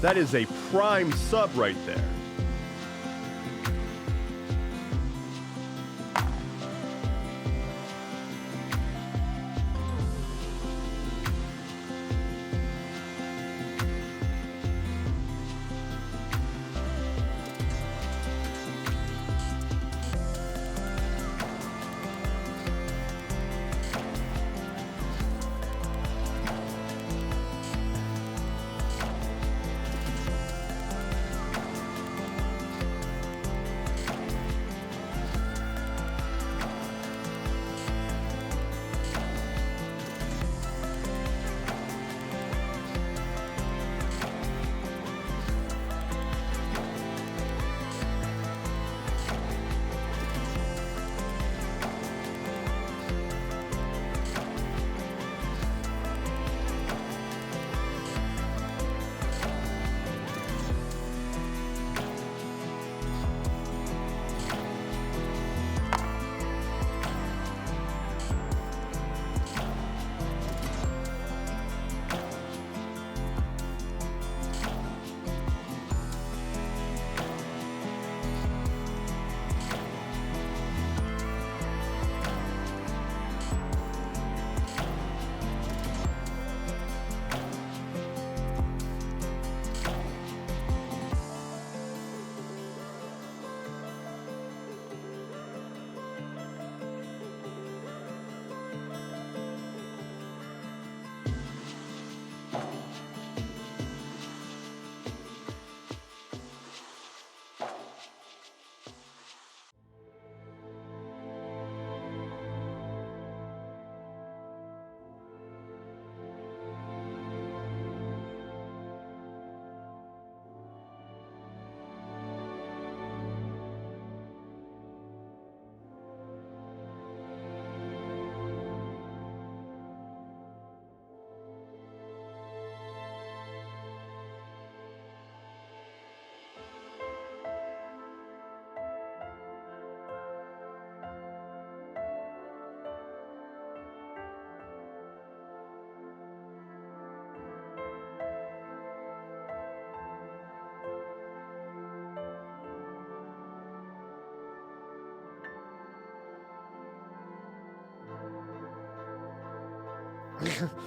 That is a prime sub right there.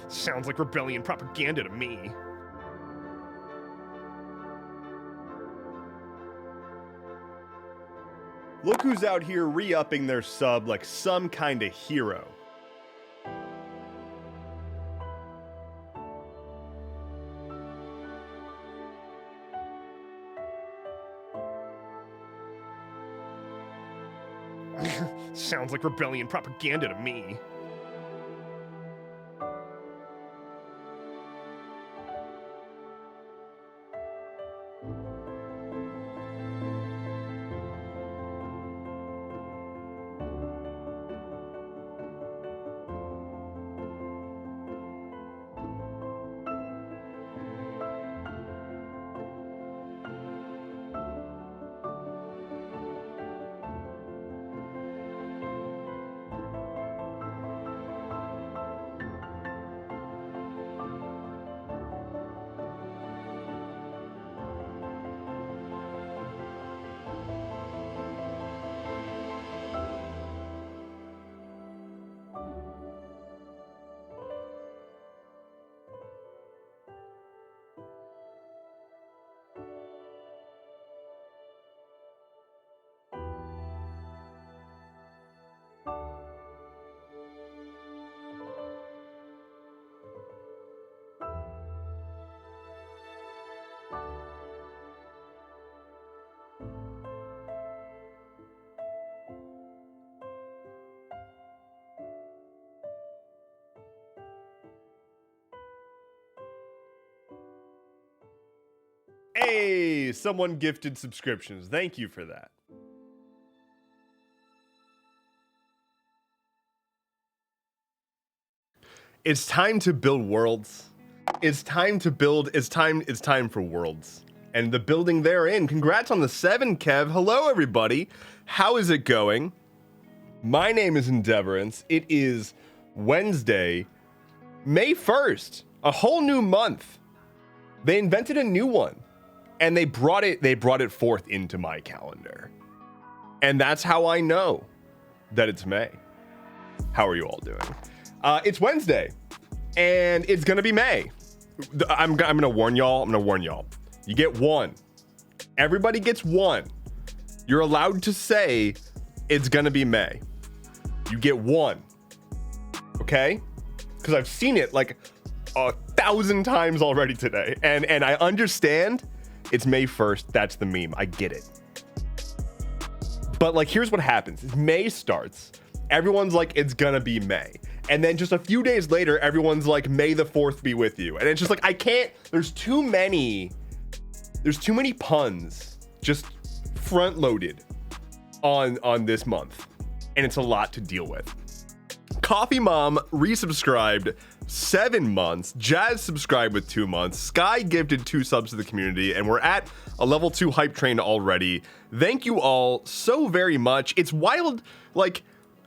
Sounds like rebellion propaganda to me. Look who's out here re-upping their sub like some kind of hero. Sounds like rebellion propaganda to me. Hey, someone gifted subscriptions. Thank you for that. It's time to build worlds. It's time to build. It's time for worlds. And the building they're in. Congrats on the 7, Kev. Hello, everybody. How is it going? My name is Endeavorance. It is Wednesday, May 1st. A whole new month. They invented a new one. And they brought it forth into my calendar. And that's how I know that it's May. How are you all doing? It's Wednesday, and it's gonna be May. I'm gonna warn y'all. You get one. Everybody gets one. You're allowed to say it's gonna be May. You get one. Okay? Because I've seen it like 1,000 times already today. And I understand it's May 1st. That's the meme. I get it. But like, here's what happens. May starts. Everyone's like, it's gonna be May. And then just a few days later, everyone's like, May the 4th be with you. And it's just like, I can't, there's too many puns just front loaded on this month. And it's a lot to deal with. Coffee Mom resubscribed 7 months. Jazz subscribed with 2 months. Sky gifted 2 subs to the community, and we're at a level 2 hype train already. Thank you all so very much. It's wild. Like,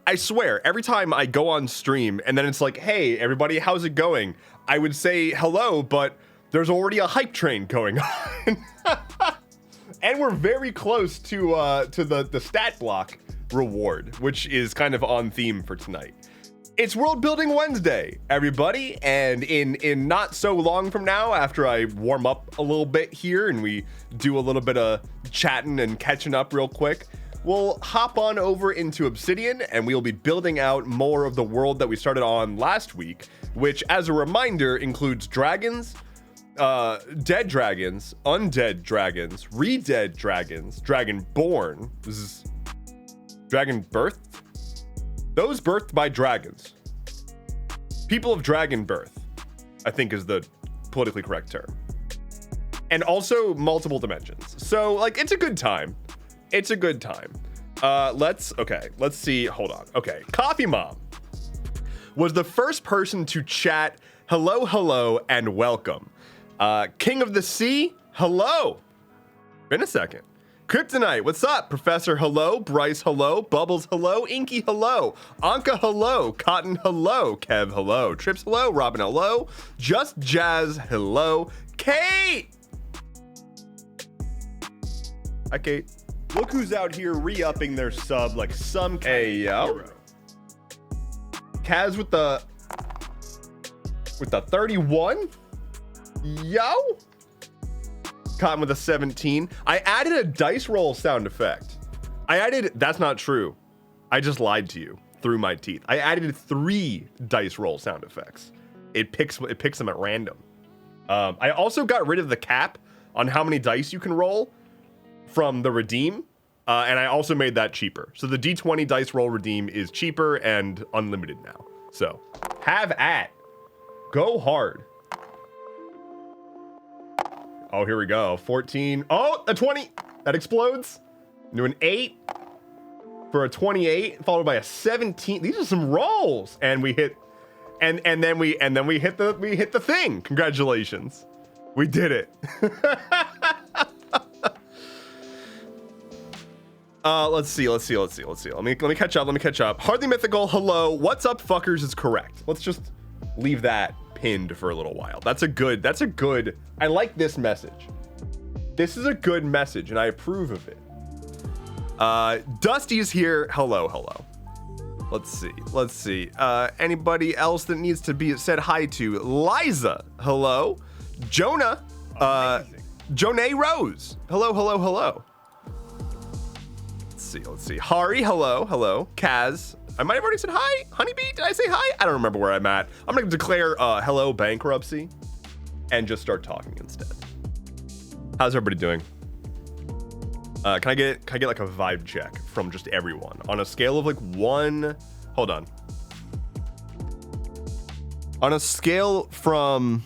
I swear, every time I go on stream and then it's like, hey, everybody, how's it going? I would say hello, but there's already a hype train going on. And we're very close to the stat block reward, which is kind of on theme for tonight. It's World Building Wednesday, everybody, and in not so long from now, after I warm up a little bit here and we do a little bit of chatting and catching up real quick, we'll hop on over into Obsidian and we'll be building out more of the world that we started on last week, which, as a reminder, includes dragons, dead dragons, undead dragons, re-dead dragons, dragonborn. This is dragon birthed. Those birthed by dragons. People of dragon birth, I think, is the politically correct term. And also multiple dimensions. So, like, it's a good time. It's a good time. Let's see. Hold on. Okay. Coffee Mom was the first person to chat hello, and welcome. King of the Sea, hello. Been a second. Kryptonite, what's up? Professor, hello. Bryce, hello. Bubbles, hello. Inky, hello. Anka, hello. Cotton, hello. Kev, hello. Trips, hello. Robin, hello. Just Jazz, hello. Kate! Hi, Kate. Look who's out here re-upping their sub like some kind of hero. Kaz with the 31. Yo. Cotton with a 17. I added a dice roll sound effect. That's not true. I just lied to you through my teeth. I added 3 dice roll sound effects. It picks them at random. I also got rid of the cap on how many dice you can roll from the redeem. And I also made that cheaper. So the D20 dice roll redeem is cheaper and unlimited now. So have at. Go hard. Oh, here we go. 14. Oh, a 20. That explodes. Do an 8 for a 28, followed by a 17. These are some rolls. And we hit, and then we hit the thing. Congratulations. We did it. Let's see. Let me catch up. Hardly mythical. Hello. What's up, fuckers? Is correct. Let's just leave that pinned for a little while. That's a good. I like this message. This is a good message, and I approve of it. Dusty's here. Hello. Let's see. Anybody else that needs to be said hi to? Liza. Hello. Jonah. Jonah Rose. Hello. Let's see. Hari, hello. Kaz, I might have already said hi. Honeybee, did I say hi? I don't remember where I'm at. I'm gonna declare hello bankruptcy and just start talking instead. How's everybody doing? Can I get like a vibe check from just everyone on a scale of like 1? Hold on. On a scale from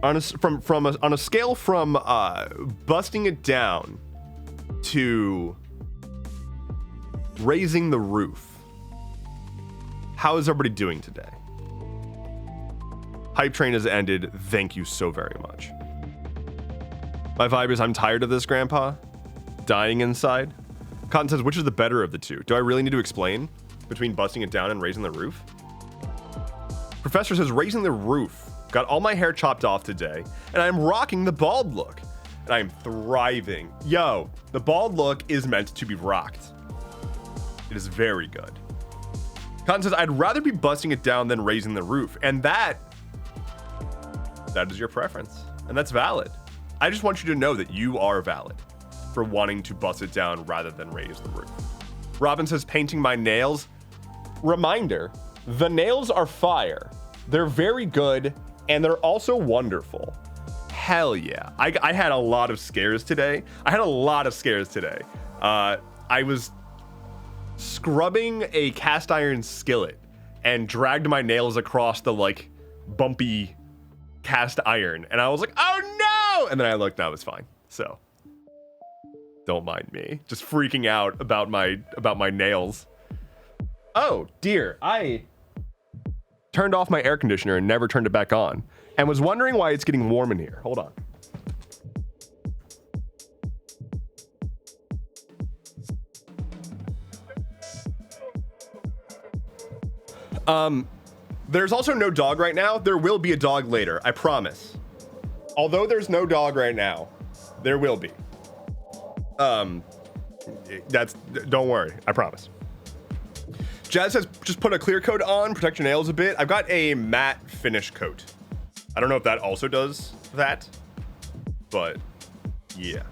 on a scale from busting it down to raising the roof, how is everybody doing today? Hype train has ended. Thank you so very much. My vibe is I'm tired of this, Grandpa. Dying inside. Cotton says, which is the better of the two? Do I really need to explain between busting it down and raising the roof? Professor says, raising the roof. Got all my hair chopped off today, and I'm rocking the bald look. And I'm thriving. Yo, the bald look is meant to be rocked. It is very good. Cotton says, I'd rather be busting it down than raising the roof. And that is your preference. And that's valid. I just want you to know that you are valid for wanting to bust it down rather than raise the roof. Robin says, painting my nails. Reminder, the nails are fire. They're very good, and they're also wonderful. Hell yeah. I had a lot of scares today. I was scrubbing a cast iron skillet and dragged my nails across the like bumpy cast iron, and I was like, oh no, and then I looked and I was fine. So don't mind me just freaking out about my nails. Oh dear, I turned off my air conditioner and never turned it back on and was wondering why it's getting warm in here. Hold on. There's also no dog right now. There will be a dog later, I promise. Although there's no dog right now, there will be. Don't worry, I promise. Jazz says, just put a clear coat on, protect your nails a bit. I've got a matte finish coat. I don't know if that also does that, but yeah.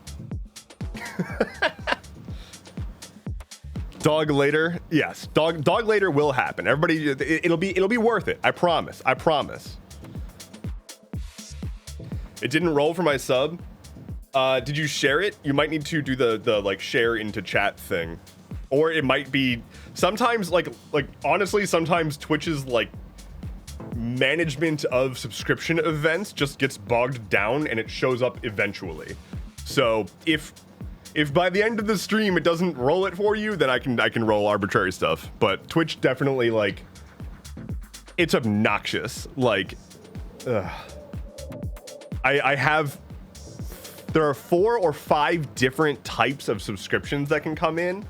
Dog later, yes. Dog later will happen. Everybody, it'll be worth it. I promise. It didn't roll for my sub. Did you share it? You might need to do the like share into chat thing, or it might be sometimes like honestly sometimes Twitch's like management of subscription events just gets bogged down and it shows up eventually. So if by the end of the stream it doesn't roll it for you, then I can roll arbitrary stuff. But Twitch definitely, like, it's obnoxious. Like, there are 4 or 5 different types of subscriptions that can come in,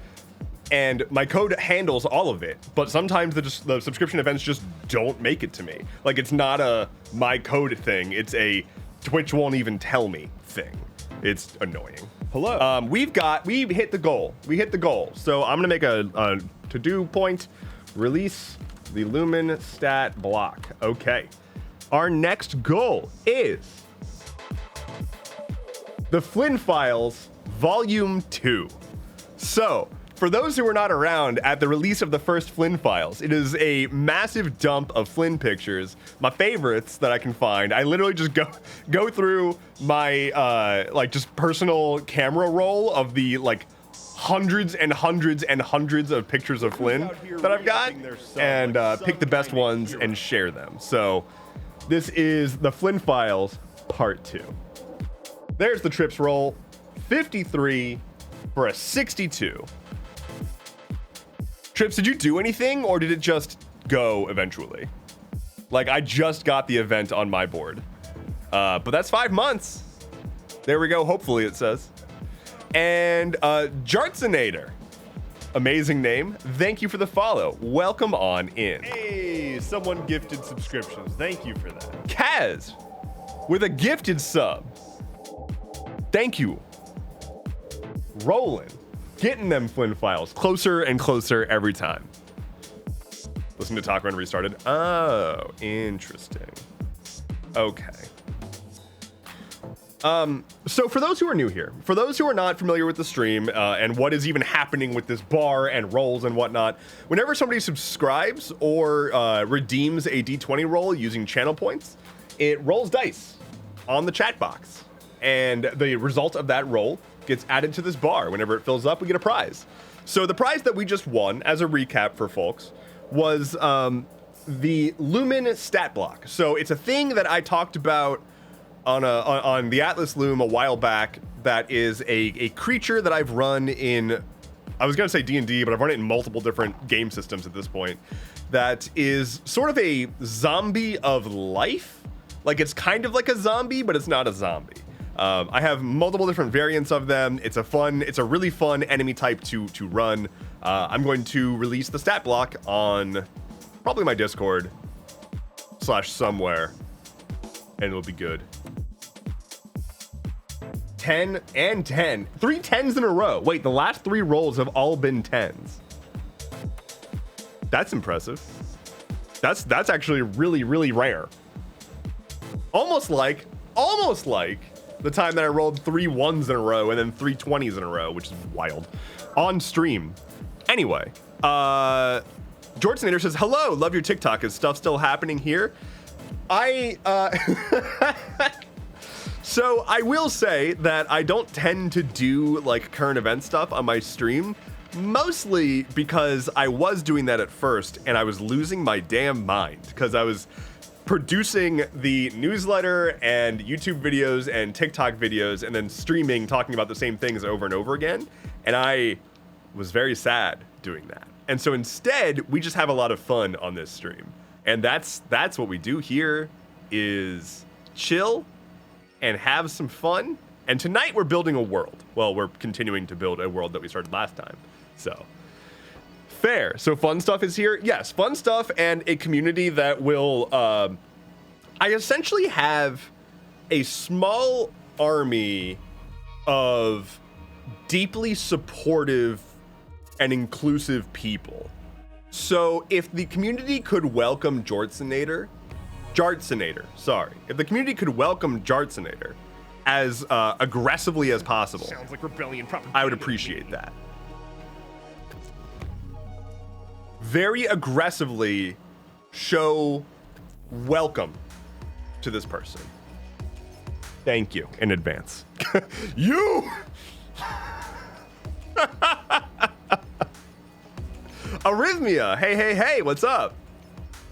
and my code handles all of it. But sometimes the subscription events just don't make it to me. Like, it's not a my code thing. It's a Twitch won't even tell me thing. It's annoying. Hello. We hit the goal. So I'm gonna make a to-do point. Release the Lumen stat block. Okay. Our next goal is the Flynn Files Volume 2. So, for those who were not around at the release of the first Flynn Files, it is a massive dump of Flynn pictures, my favorites that I can find. I literally just go through my like just personal camera roll of the like hundreds and hundreds and hundreds of pictures of Flynn that I've got, and pick the best ones and share them. So this is the Flynn Files Part 2. There's the trips roll, 53 for a 62. Trips, did you do anything, or did it just go eventually? Like, I just got the event on my board. But that's 5 months. There we go, hopefully it says. And Jartsinator. Amazing name. Thank you for the follow. Welcome on in. Hey, someone gifted subscriptions. Thank you for that. Kaz, with a gifted sub. Thank you. Roland. Getting them Flynn Files closer and closer every time. Listen to Talk Run Restarted. Oh, interesting. Okay. So for those who are new here, for those who are not familiar with the stream and what is even happening with this bar and rolls and whatnot, whenever somebody subscribes or redeems a D20 roll using channel points, it rolls dice on the chat box. And the result of that roll gets added to this bar. Whenever it fills up, we get a prize. So the prize that we just won, as a recap for folks, was the Lumen stat block. So it's a thing that I talked about on the Atlas Loom a while back. That is a creature that I've run in, I was gonna say D&D, but I've run it in multiple different game systems at this point. That is sort of a zombie of life. Like, it's kind of like a zombie, but it's not a zombie. I have multiple different variants of them. It's a really fun enemy type to run. I'm going to release the stat block on probably my Discord / somewhere, and it'll be good. 10 and 10. 3 10s in a row. Wait, the last 3 rolls have all been 10s. That's impressive. That's actually really, really rare. Almost like the time that I rolled 3 1s in a row and then 3 20s in a row, which is wild. On stream. Anyway, Jordsnader says, hello, love your TikTok. Is stuff still happening here? So I will say that I don't tend to do like current event stuff on my stream, mostly because I was doing that at first and I was losing my damn mind because I was producing the newsletter and YouTube videos and TikTok videos and then streaming, talking about the same things over and over again. And I was very sad doing that. And so instead, we just have a lot of fun on this stream. And that's what we do here, is chill and have some fun. And tonight we're building a world. Well, we're continuing to build a world that we started last time. So fair. So fun stuff is here. Yes, fun stuff and a community that will, I essentially have a small army of deeply supportive and inclusive people. So if the community could welcome Jartsinator, if the community could welcome Jartsinator as aggressively as possible, Sounds like rebellion propaganda. I would appreciate that. Very aggressively show welcome to this person. Thank you in advance. You! Arrhythmia, hey, what's up?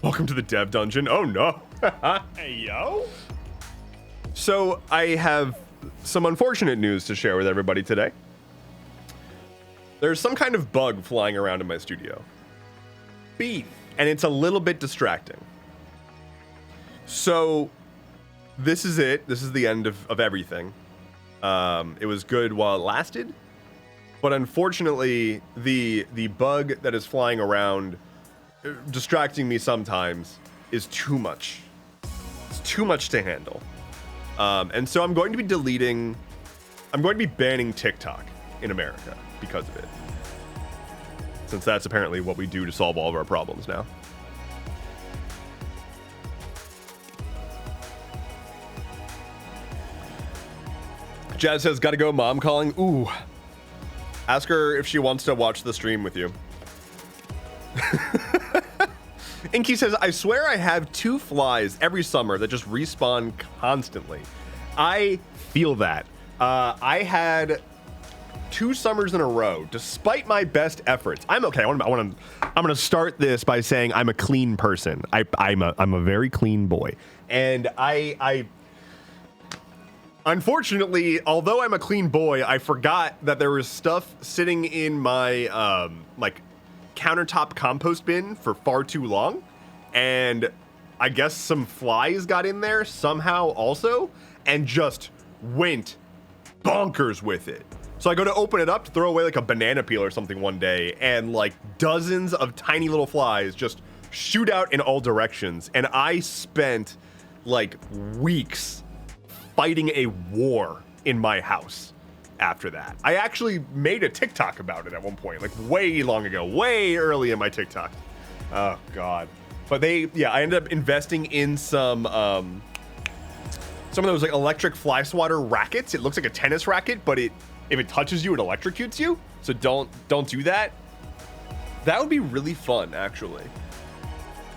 Welcome to the dev dungeon. Oh no. Hey, yo. So I have some unfortunate news to share with everybody today. There's some kind of bug flying around in my studio. Beef. And it's a little bit distracting. So this is it. This is the end of everything. It was good while it lasted. But unfortunately, the bug that is flying around, distracting me sometimes, is too much. It's too much to handle. And so I'm going to be banning TikTok in America because of it. Since that's apparently what we do to solve all of our problems now. Jazz says, gotta go, mom calling. Ooh. Ask her if she wants to watch the stream with you. Inky says, I swear I have 2 flies every summer that just respawn constantly. I feel that. I had 2 summers in a row, despite my best efforts. I'm okay. I'm gonna start this by saying I'm a clean person. I'm a very clean boy, and I unfortunately, although I'm a clean boy, I forgot that there was stuff sitting in my like countertop compost bin for far too long, and I guess some flies got in there somehow also and just went bonkers with it. So I go to open it up to throw away like a banana peel or something one day, and like dozens of tiny little flies just shoot out in all directions. And I spent like weeks fighting a war in my house after that. I actually made a TikTok about it at one point, like way long ago, way early in my TikTok. Oh God. But I ended up investing in some of those like electric fly swatter rackets. It looks like a tennis racket, but if it touches you, it electrocutes you. So don't do that. That would be really fun, actually.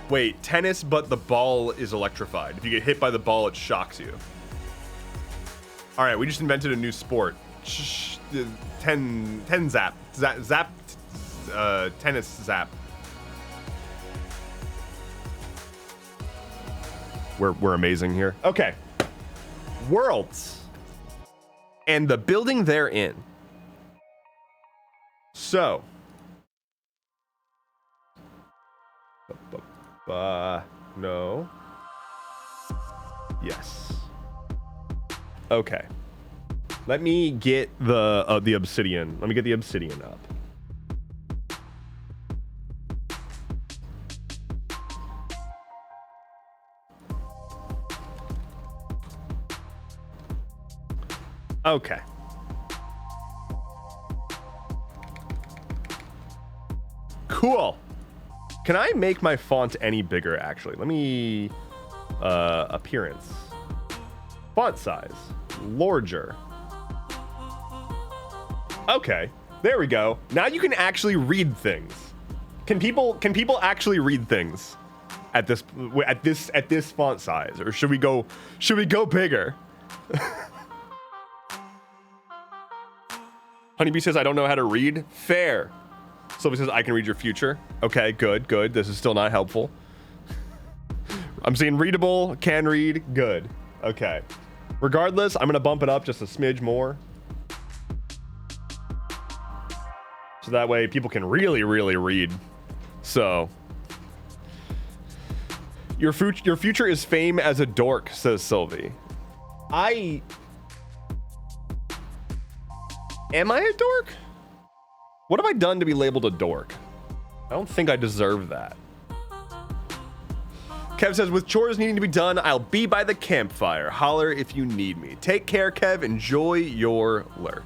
Wait, tennis, but the ball is electrified. If you get hit by the ball, it shocks you. All right, we just invented a new sport. 10 zap. Zap, tennis zap. We're amazing here. Okay. Worlds. And the building they're in. So. No. Yes. Okay. Let me get the obsidian. Let me get the obsidian up. Okay. Cool. Can I make my font any bigger, actually? Let me... appearance. Font size. Larger. Okay. There we go. Now you can actually read things. Can people actually read things at this font size? Or should we go bigger? Honeybee says, I don't know how to read. Fair. Sylvie says, I can read your future. Okay, good. This is still not helpful. I'm seeing readable, can read, good. Okay. Regardless, I'm going to bump it up just a smidge more. So that way people can really read. So. Your future is fame as a dork, says Sylvie. Am I a dork? What have I done to be labeled a dork? I don't think I deserve that. Kev says, with chores needing to be done, I'll be by the campfire. Holler if you need me. Take care, Kev. Enjoy your lurk.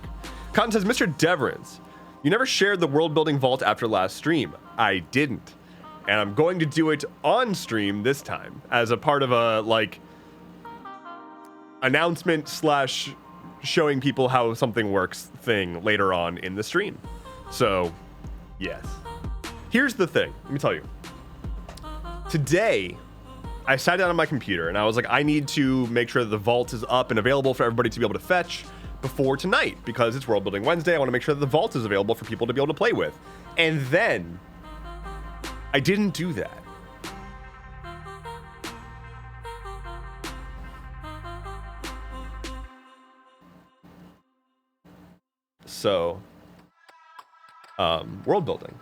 Cotton says, Mr. Endeavorance, you never shared the world building vault after last stream. I didn't. And I'm going to do it on stream this time as a part of a, like, announcement slash showing people how something works thing later on in the stream. So, yes. Here's the thing. Let me tell you. Today, I sat down on my computer and I was like, I need to make sure that the vault is up and available for everybody to be able to fetch before tonight because it's World Building Wednesday. I want to make sure that the vault is available for people to be able to play with. And then I didn't do that. So, world building.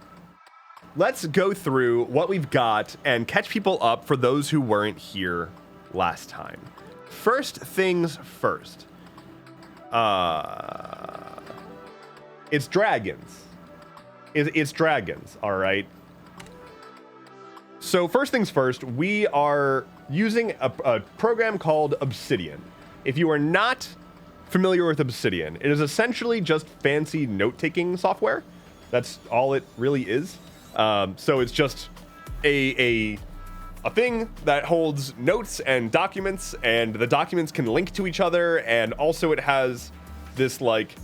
Let's go through what we've got and catch people up for those who weren't here last time. First things first. It's dragons. It's dragons, all right? So first things first, we are using a program called Obsidian. If you are not familiar with Obsidian, it is essentially just fancy note-taking software. That's all it really is. So it's just a thing that holds notes and documents, and the documents can link to each other, and also it has this like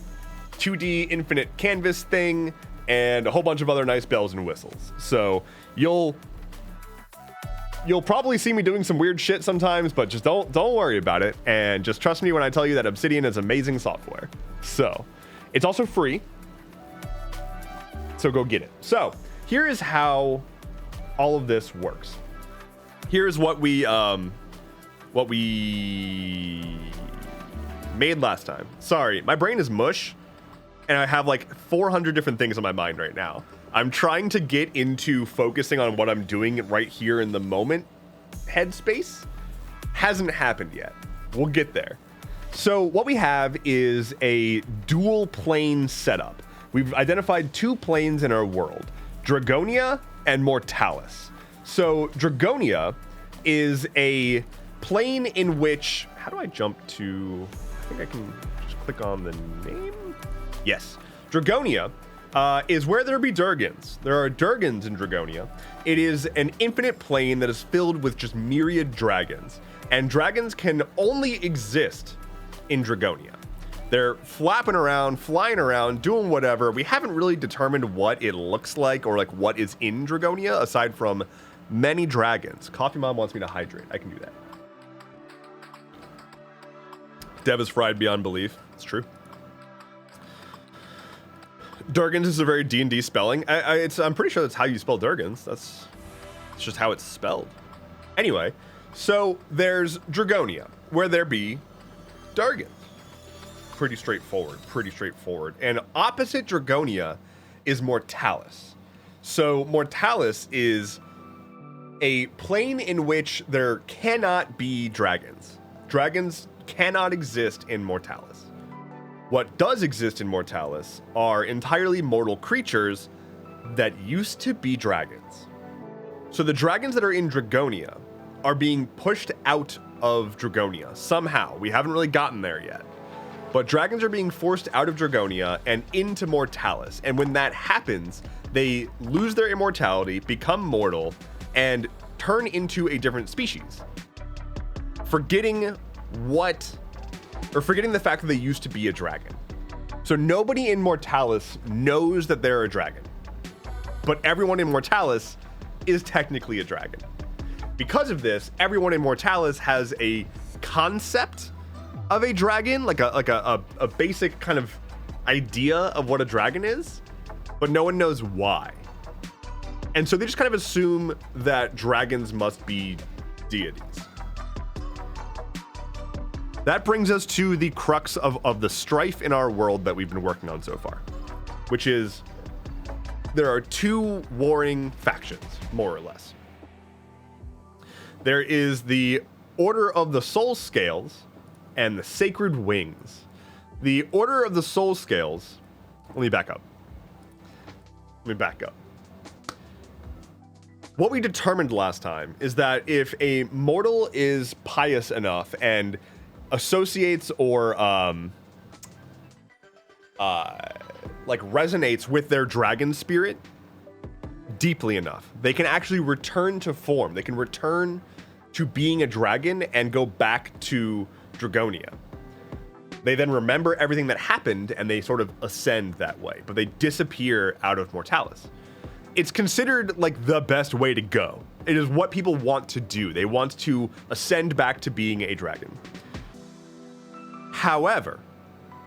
2D infinite canvas thing and a whole bunch of other nice bells and whistles. So you'll probably see me doing some weird shit sometimes, but just don't worry about it, and just trust me when I tell you that Obsidian is amazing software. So it's also free, so go get it. So here is how all of this works. Here's what we made last time. Sorry, my brain is mush, and I have like 400 different things on my mind right now. I'm trying to get into focusing on what I'm doing right here in the moment headspace. Hasn't happened yet. We'll get there. So what we have is a dual plane setup. We've identified two planes in our world, Dragonia and Mortalis. So Dragonia is a plane in which, how do I jump to, I think I can just click on the name. Yes, Dragonia is where there be Durgans. There are Durgans in Dragonia. It is an infinite plane that is filled with just myriad dragons. And dragons can only exist in Dragonia. They're flapping around, flying around, doing whatever. We haven't really determined what it looks like or like what is in Dragonia aside from many dragons. Coffee Mom wants me to hydrate. I can do that. Dev is fried beyond belief. It's true. Durgans is a very D&D spelling. I'm pretty sure that's how you spell Durgans. It's just how it's spelled. Anyway, so there's Dragonia, where there be Durgans. Pretty straightforward. And opposite Dragonia is Mortalis. So Mortalis is a plane in which there cannot be dragons. Dragons cannot exist in Mortalis. What does exist in Mortalis are entirely mortal creatures that used to be dragons. So the dragons that are in Dragonia are being pushed out of Dragonia somehow. We haven't really gotten there yet. But dragons are being forced out of Dragonia and into Mortalis. And when that happens, they lose their immortality, become mortal, and turn into a different species. Forgetting the fact that they used to be a dragon. So nobody in Mortalis knows that they're a dragon. But everyone in Mortalis is technically a dragon. Because of this, everyone in Mortalis has a concept of a dragon, like a basic kind of idea of what a dragon is, but no one knows why. And so they just kind of assume that dragons must be deities. That brings us to the crux of the strife in our world that we've been working on so far, which is there are two warring factions, more or less. There is the Order of the Soul Scales and the Sacred Wings. The Order of the Soul Scales, let me back up. What we determined last time is that if a mortal is pious enough and associates or like resonates with their dragon spirit deeply enough, they can actually return to form. They can return to being a dragon and go back to Dragonia. They then remember everything that happened and they sort of ascend that way, but they disappear out of Mortalis. It's considered like the best way to go. It is what people want to do. They want to ascend back to being a dragon. However,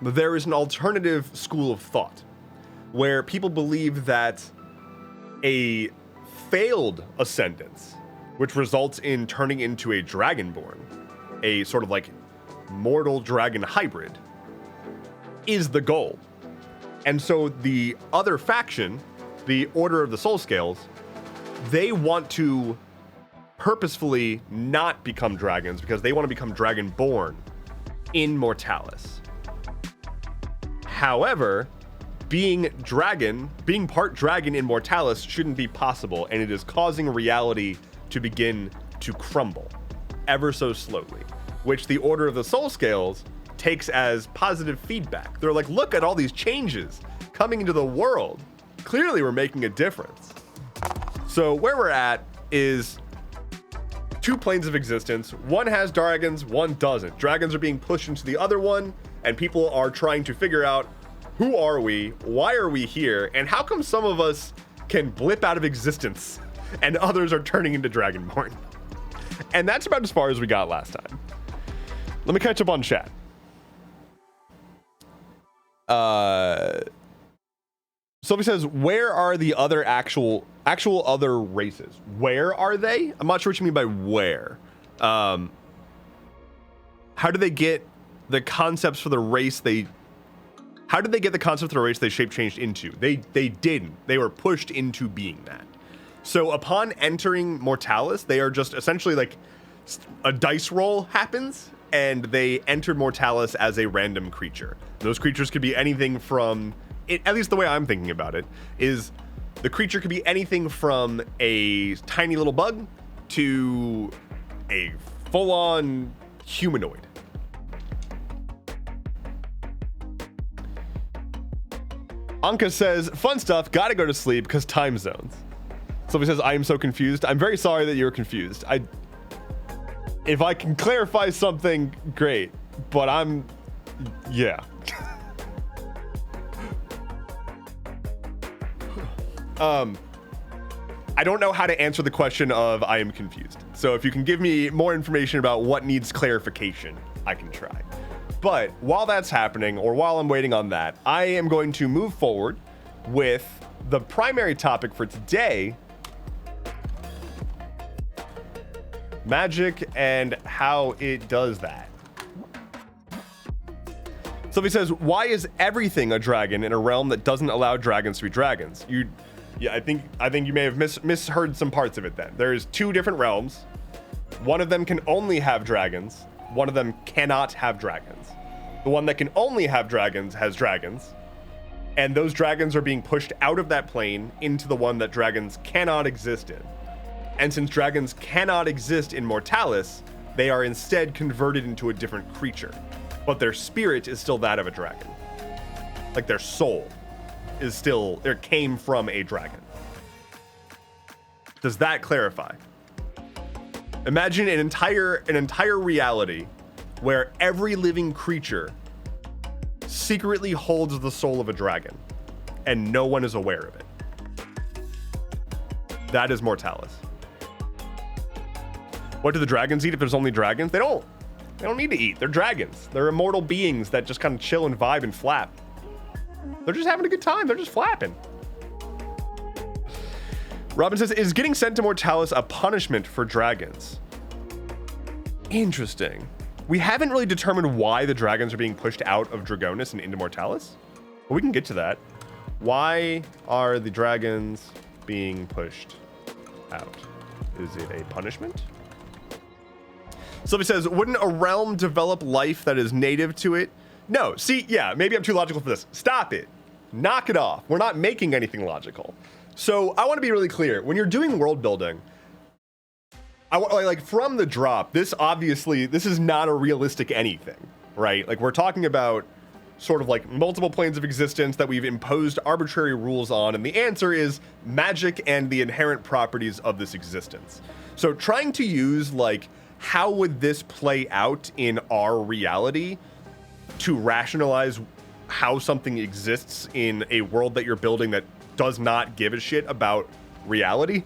there is an alternative school of thought where people believe that a failed ascendance, which results in turning into a dragonborn, a sort of like mortal dragon hybrid, is the goal. And so the other faction, the Order of the Soul Scales, they want to purposefully not become dragons because they want to become dragonborn in Mortalis. However, being part dragon in Mortalis shouldn't be possible, and it is causing reality to begin to crumble ever so slowly, which the Order of the Soul Scales takes as positive feedback. They're like, look at all these changes coming into the world. Clearly we're making a difference. So where we're at is two planes of existence. One has dragons, one doesn't. Dragons are being pushed into the other one, and people are trying to figure out, who are we? Why are we here? And how come some of us can blip out of existence and others are turning into Dragonborn? And that's about as far as we got last time. Let me catch up on chat. Sylvie says, where are the other actual other races? Where are they? I'm not sure what you mean by where. How did they get the concepts for the race they shape changed into? They didn't. They were pushed into being that. So upon entering Mortalis, they are just essentially like a dice roll happens and they enter Mortalis as a random creature. Those creatures could be anything from, at least the way I'm thinking about it, is the creature could be anything from a tiny little bug to a full-on humanoid. Anka says, fun stuff, gotta go to sleep because time zones. Somebody says, I am so confused. I'm very sorry that you're confused. If I can clarify something, great. But yeah. I don't know how to answer the question of I am confused. So if you can give me more information about what needs clarification, I can try. But while that's happening, or while I'm waiting on that, I am going to move forward with the primary topic for today, magic and how it does that. Sylvie says, why is everything a dragon in a realm that doesn't allow dragons to be dragons? Yeah, I think you may have misheard some parts of it then. There's two different realms. One of them can only have dragons. One of them cannot have dragons. The one that can only have dragons has dragons. And those dragons are being pushed out of that plane into the one that dragons cannot exist in. And since dragons cannot exist in Mortalis, they are instead converted into a different creature. But their spirit is still that of a dragon. Like their soul is still, it came from a dragon. Does that clarify? Imagine an entire reality where every living creature secretly holds the soul of a dragon and no one is aware of it. That is Mortalis. What do the dragons eat if there's only dragons? They don't need to eat. They're dragons. They're immortal beings that just kind of chill and vibe and flap. They're just having a good time. They're just flapping. Robin says, is getting sent to Mortalis a punishment for dragons? Interesting. We haven't really determined why the dragons are being pushed out of Dragonis and into Mortalis. But we can get to that. Why are the dragons being pushed out? Is it a punishment? Sylvie says, wouldn't a realm develop life that is native to it? No. See, yeah, maybe I'm too logical for this. Stop it. Knock it off. We're not making anything logical. So I want to be really clear. When you're doing world building, like from the drop, this is not a realistic anything, right? Like we're talking about sort of like multiple planes of existence that we've imposed arbitrary rules on, and the answer is magic and the inherent properties of this existence. So trying to use like, how would this play out in our reality to rationalize how something exists in a world that you're building that does not give a shit about reality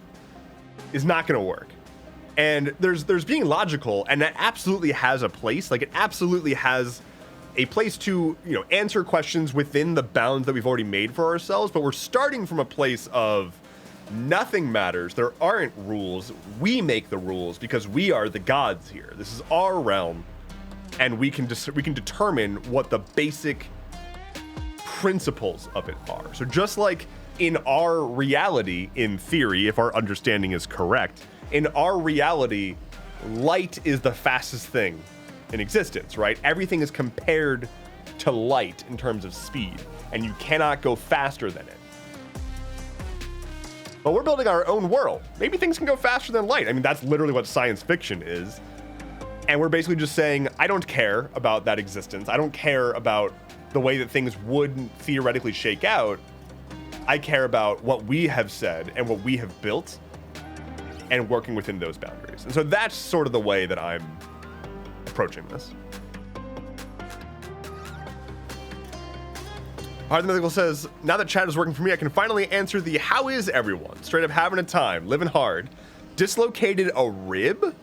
is not going to work. And there's being logical, and that absolutely has a place. Like it absolutely has a place to, you know, answer questions within the bounds that we've already made for ourselves. But we're starting from a place of nothing matters. There aren't rules. We make the rules because we are the gods here. This is our realm, and we can determine what the basic principles of it are. So just like in our reality, in theory, if our understanding is correct, in our reality, light is the fastest thing in existence, right? Everything is compared to light in terms of speed, and you cannot go faster than it. But we're building our own world. Maybe things can go faster than light. I mean, that's literally what science fiction is. And we're basically just saying, I don't care about that existence. I don't care about the way that things would theoretically shake out. I care about what we have said and what we have built and working within those boundaries. And so that's sort of the way that I'm approaching this. Hard the Mythical says, now that chat is working for me, I can finally answer the how is everyone? Straight up having a time, living hard. Dislocated a rib,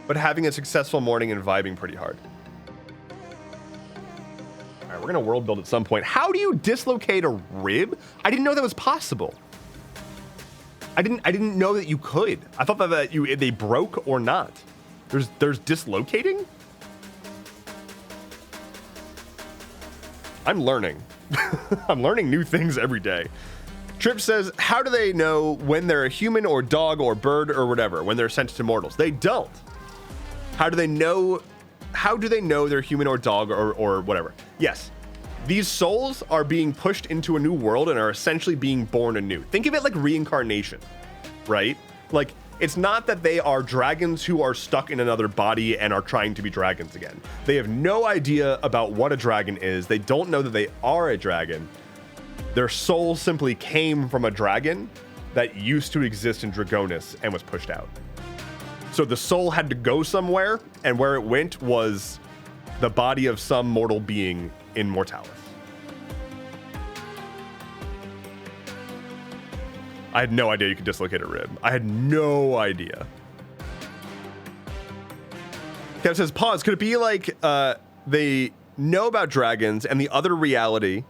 but having a successful morning and vibing pretty hard. All right, we're gonna world build at some point. How do you dislocate a rib? I didn't know that was possible. I didn't know that you could. I thought that they broke or not. There's dislocating? I'm learning. I'm learning new things every day. Trip says, how do they know when they're a human or dog or bird or whatever when they're sent to mortals? They don't. How do they know they're human or dog or whatever? Yes. These souls are being pushed into a new world and are essentially being born anew. Think of it like reincarnation, right? Like, it's not that they are dragons who are stuck in another body and are trying to be dragons again. They have no idea about what a dragon is. They don't know that they are a dragon. Their soul simply came from a dragon that used to exist in Dragonis and was pushed out. So the soul had to go somewhere, and where it went was the body of some mortal being in Mortalis. I had no idea you could dislocate a rib. I had no idea. Kev says, pause. Could it be like they know about dragons and the other reality,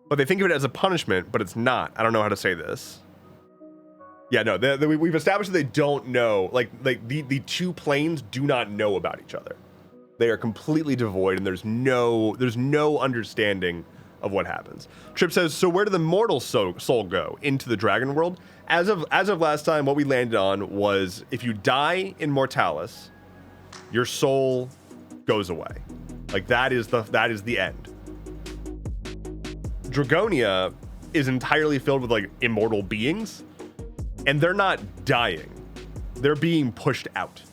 but they think of it as a punishment, but it's not? I don't know how to say this. Yeah, no, we've established that they don't know. Like the two planes do not know about each other. They are completely devoid, and there's no understanding of what happens. Trip says, so where did the mortal soul go? Into the dragon world? As of last time, what we landed on was if you die in Mortalis, your soul goes away. Like that is the end. Dragonia is entirely filled with like immortal beings, and they're not dying. They're being pushed out.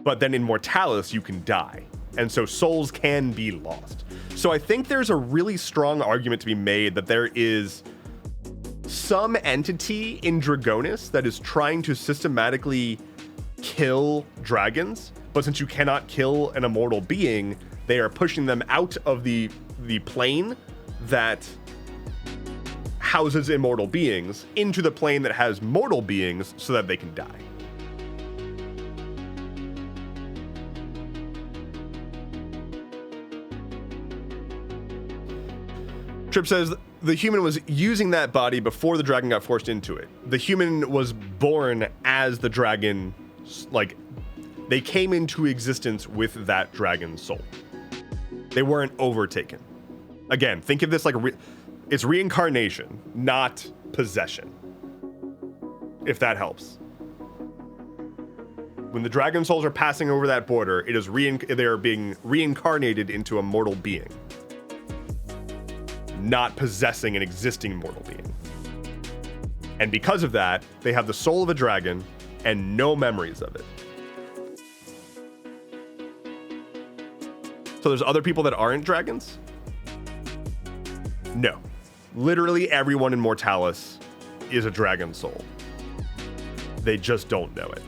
But then in Mortalis, you can die. And so souls can be lost. So I think there's a really strong argument to be made that there is some entity in Dragonis that is trying to systematically kill dragons, but since you cannot kill an immortal being, they are pushing them out of the plane that houses immortal beings into the plane that has mortal beings so that they can die. Trip says the human was using that body before the dragon got forced into it. The human was born as the dragon, like they came into existence with that dragon's soul. They weren't overtaken. Again, think of this like it's reincarnation, not possession. If that helps. When the dragon souls are passing over that border, it is they are being reincarnated into a mortal being, not possessing an existing mortal being. And because of that, they have the soul of a dragon and no memories of it. So there's other people that aren't dragons? No. Literally everyone in Mortalis is a dragon soul. They just don't know it.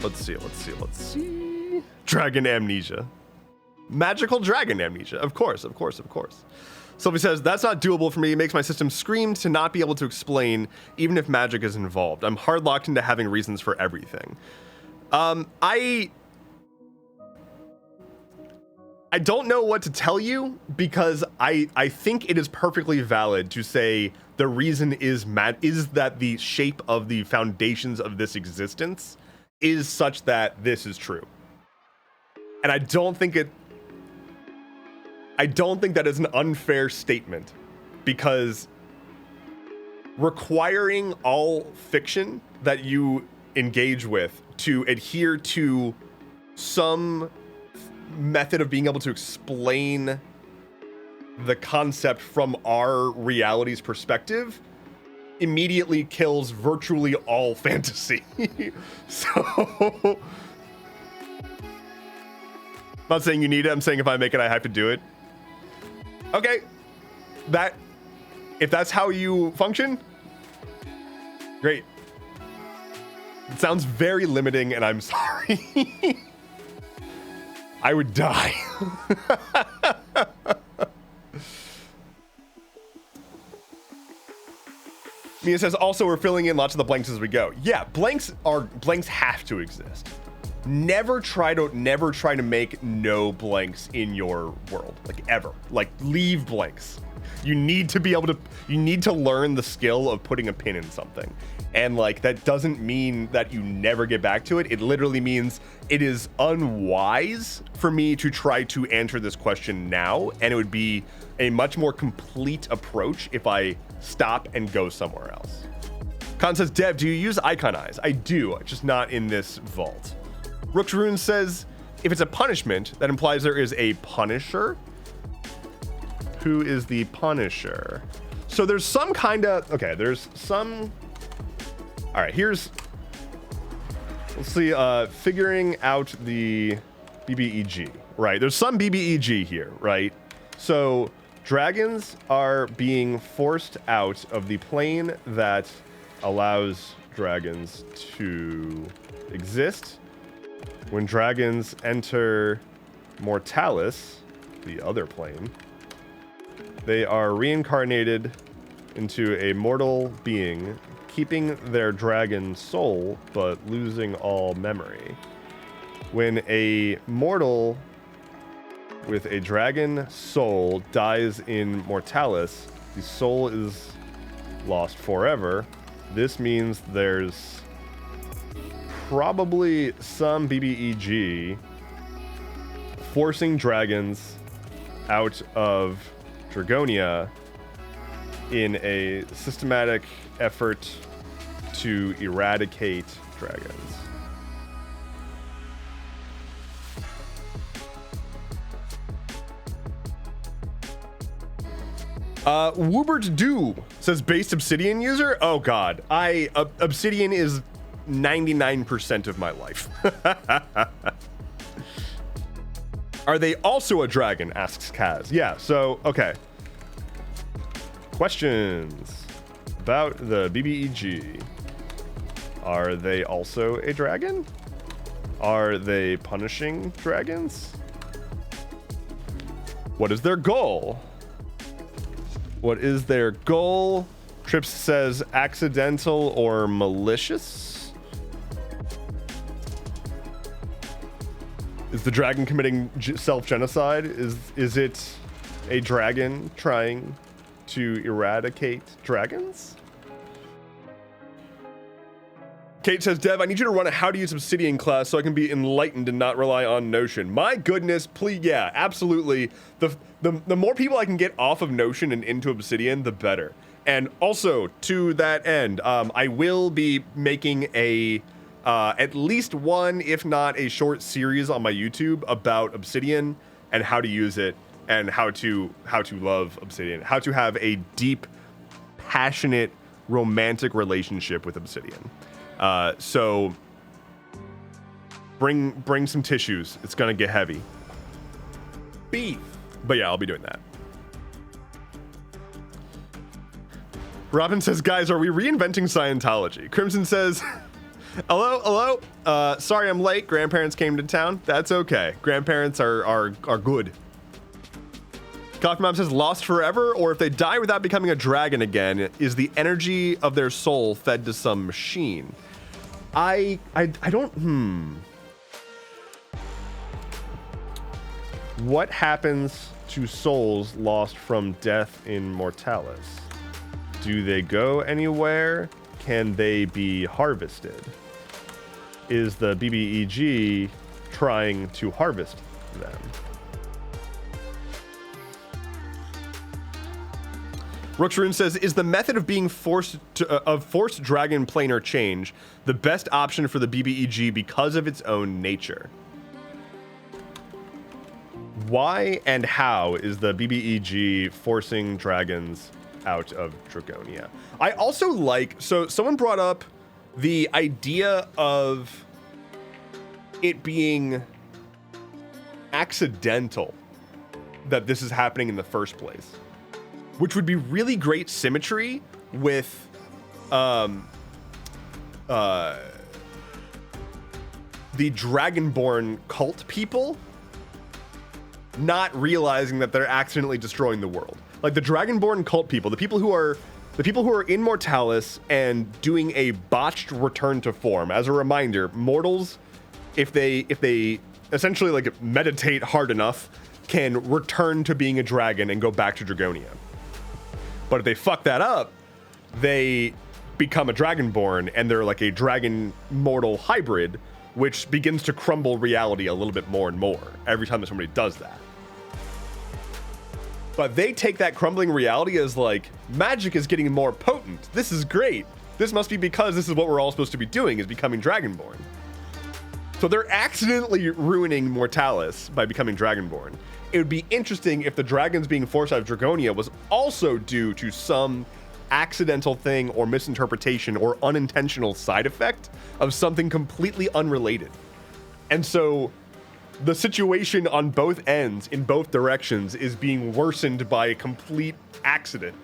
Let's see. Dragon amnesia. Magical dragon amnesia. Of course. Sylvie says, that's not doable for me. It makes my system scream to not be able to explain, even if magic is involved. I'm hard locked into having reasons for everything. I don't know what to tell you, because I think it is perfectly valid to say the reason is that the shape of the foundations of this existence is such that this is true. And I don't think that is an unfair statement, because requiring all fiction that you engage with to adhere to some method of being able to explain the concept from our reality's perspective immediately kills virtually all fantasy. So I'm not saying you need it. I'm saying if I make it, I have to do it. Okay, if that's how you function, great. It sounds very limiting, and I'm sorry. I would die. Mia says, also, we're filling in lots of the blanks as we go. Yeah, blanks have to exist. Never try to make no blanks in your world, like ever. Like, leave blanks. You need to learn the skill of putting a pin in something. And like, that doesn't mean that you never get back to it. It literally means it is unwise for me to try to answer this question now. And it would be a much more complete approach if I stop and go somewhere else. Khan says, Dev, do you use Icon Eyes? I do, just not in this vault. Rook's Rune says, if it's a punishment, that implies there is a punisher. Who is the punisher? So there's some kind of, okay, there's some, all right, let's see, figuring out the BBEG, right? There's some BBEG here, right? So dragons are being forced out of the plane that allows dragons to exist. When dragons enter Mortalis, the other plane, they are reincarnated into a mortal being, keeping their dragon soul, but losing all memory. When a mortal with a dragon soul dies in Mortalis, the soul is lost forever. This means there's probably some BBEG forcing dragons out of Dragonia in a systematic effort to eradicate dragons. Woobert Do says based Obsidian user. Oh god, Obsidian is 99% of my life. Are they also a dragon? Asks Kaz. Yeah. So okay. Questions about the BBEG. Are they also a dragon? Are they punishing dragons? What is their goal? What is their goal? Trips says accidental or malicious. Is the dragon committing self-genocide? Is it a dragon trying to eradicate dragons? Kate says, Dev, I need you to run a how to use Obsidian class so I can be enlightened and not rely on Notion. My goodness, please, yeah, absolutely. The more people I can get off of Notion and into Obsidian, the better. And also, to that end, I will be making a at least one, if not a short series on my YouTube about Obsidian and how to use it and how to love Obsidian, how to have a deep, passionate, romantic relationship with Obsidian. So bring some tissues. It's gonna get heavy. Beef. But yeah, I'll be doing that. Robin says, guys, are we reinventing Scientology? Crimson says, hello. Sorry I'm late. Grandparents came to town. That's okay. Grandparents are good. Coffee Mom says, lost forever, or if they die without becoming a dragon again, is the energy of their soul fed to some machine? I don't, What happens to souls lost from death in Mortalis? Do they go anywhere? Can they be harvested? Is the BBEG trying to harvest them? Rooksroon says, is the method of being forced dragon planar change the best option for the BBEG because of its own nature? Why and how is the BBEG forcing dragons out of Dragonia? I also like, so someone brought up the idea of it being accidental that this is happening in the first place, which would be really great symmetry with the Dragonborn cult people not realizing that they're accidentally destroying the world. Like the Dragonborn cult people, the people who are in Mortalis and doing a botched return to form. As a reminder, mortals, if they essentially like meditate hard enough, can return to being a dragon and go back to Dragonia. But if they fuck that up, they become a Dragonborn and they're like a dragon mortal hybrid, which begins to crumble reality a little bit more and more every time that somebody does that. But they take that crumbling reality as like, magic is getting more potent. This is great. This must be because this is what we're all supposed to be doing, is becoming Dragonborn. So they're accidentally ruining Mortalis by becoming Dragonborn. It would be interesting if the dragons being forced out of Dragonia was also due to some accidental thing or misinterpretation or unintentional side effect of something completely unrelated. And so the situation on both ends, in both directions, is being worsened by a complete accident.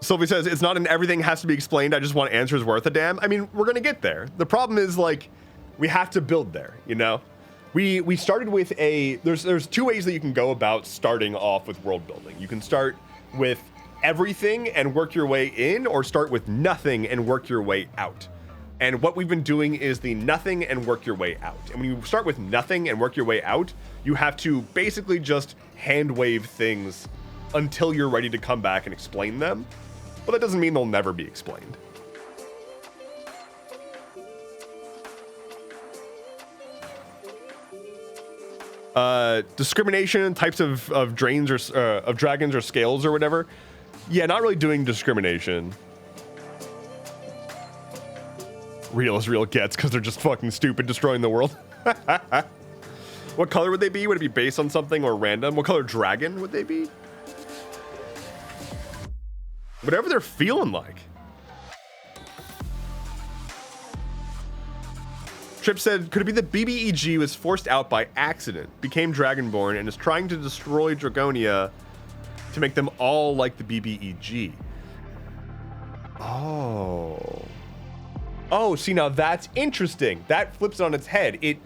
Sylvie says, it's not an everything has to be explained, I just want answers worth a damn. I mean, we're gonna get there. The problem is, like, we have to build there, you know? We started with there's two ways that you can go about starting off with world building. You can start with everything and work your way in, or start with nothing and work your way out. And what we've been doing is the nothing and work your way out. And when you start with nothing and work your way out, you have to basically just hand wave things until you're ready to come back and explain them. But that doesn't mean they'll never be explained. Discrimination, types of drains or of dragons or scales or whatever. Yeah, not really doing discrimination. Real as real gets, because they're just fucking stupid, destroying the world. What color would they be? Would it be based on something or random? What color dragon would they be? Whatever they're feeling like. Trip said, could it be that BBEG was forced out by accident, became Dragonborn, and is trying to destroy Dragonia to make them all like the BBEG? Oh. Oh, see, now that's interesting. That flips it on its head. It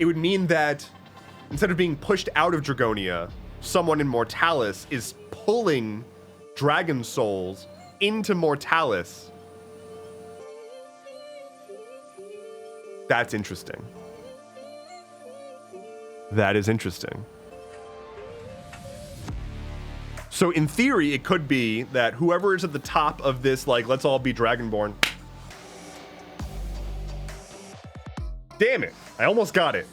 would mean that instead of being pushed out of Dragonia, someone in Mortalis is pulling dragon souls into Mortalis. That's interesting. That is interesting. So in theory, it could be that whoever is at the top of this, like, let's all be Dragonborn. Damn it. I almost got it.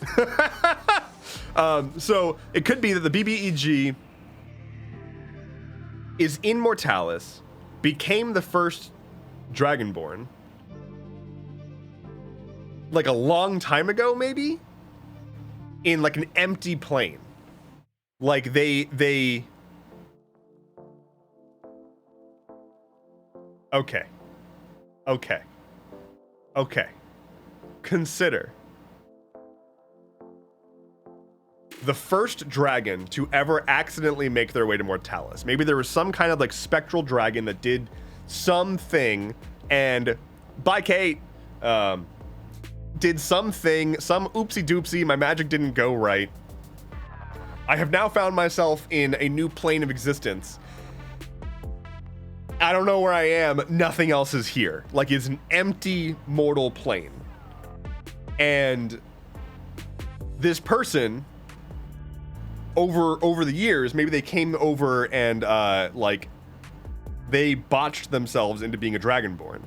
So it could be that the BBEG is in Mortalis, became the first Dragonborn, like a long time ago, maybe, in like an empty plane. Like they okay. Consider the first dragon to ever accidentally make their way to Mortalis. Maybe there was some kind of like spectral dragon that did something, and by Kate, did something, some oopsie doopsie, my magic didn't go right. I have now found myself in a new plane of existence. I don't know where I am, nothing else is here. Like, it's an empty mortal plane. And this person, over the years, maybe they came over and like they botched themselves into being a Dragonborn.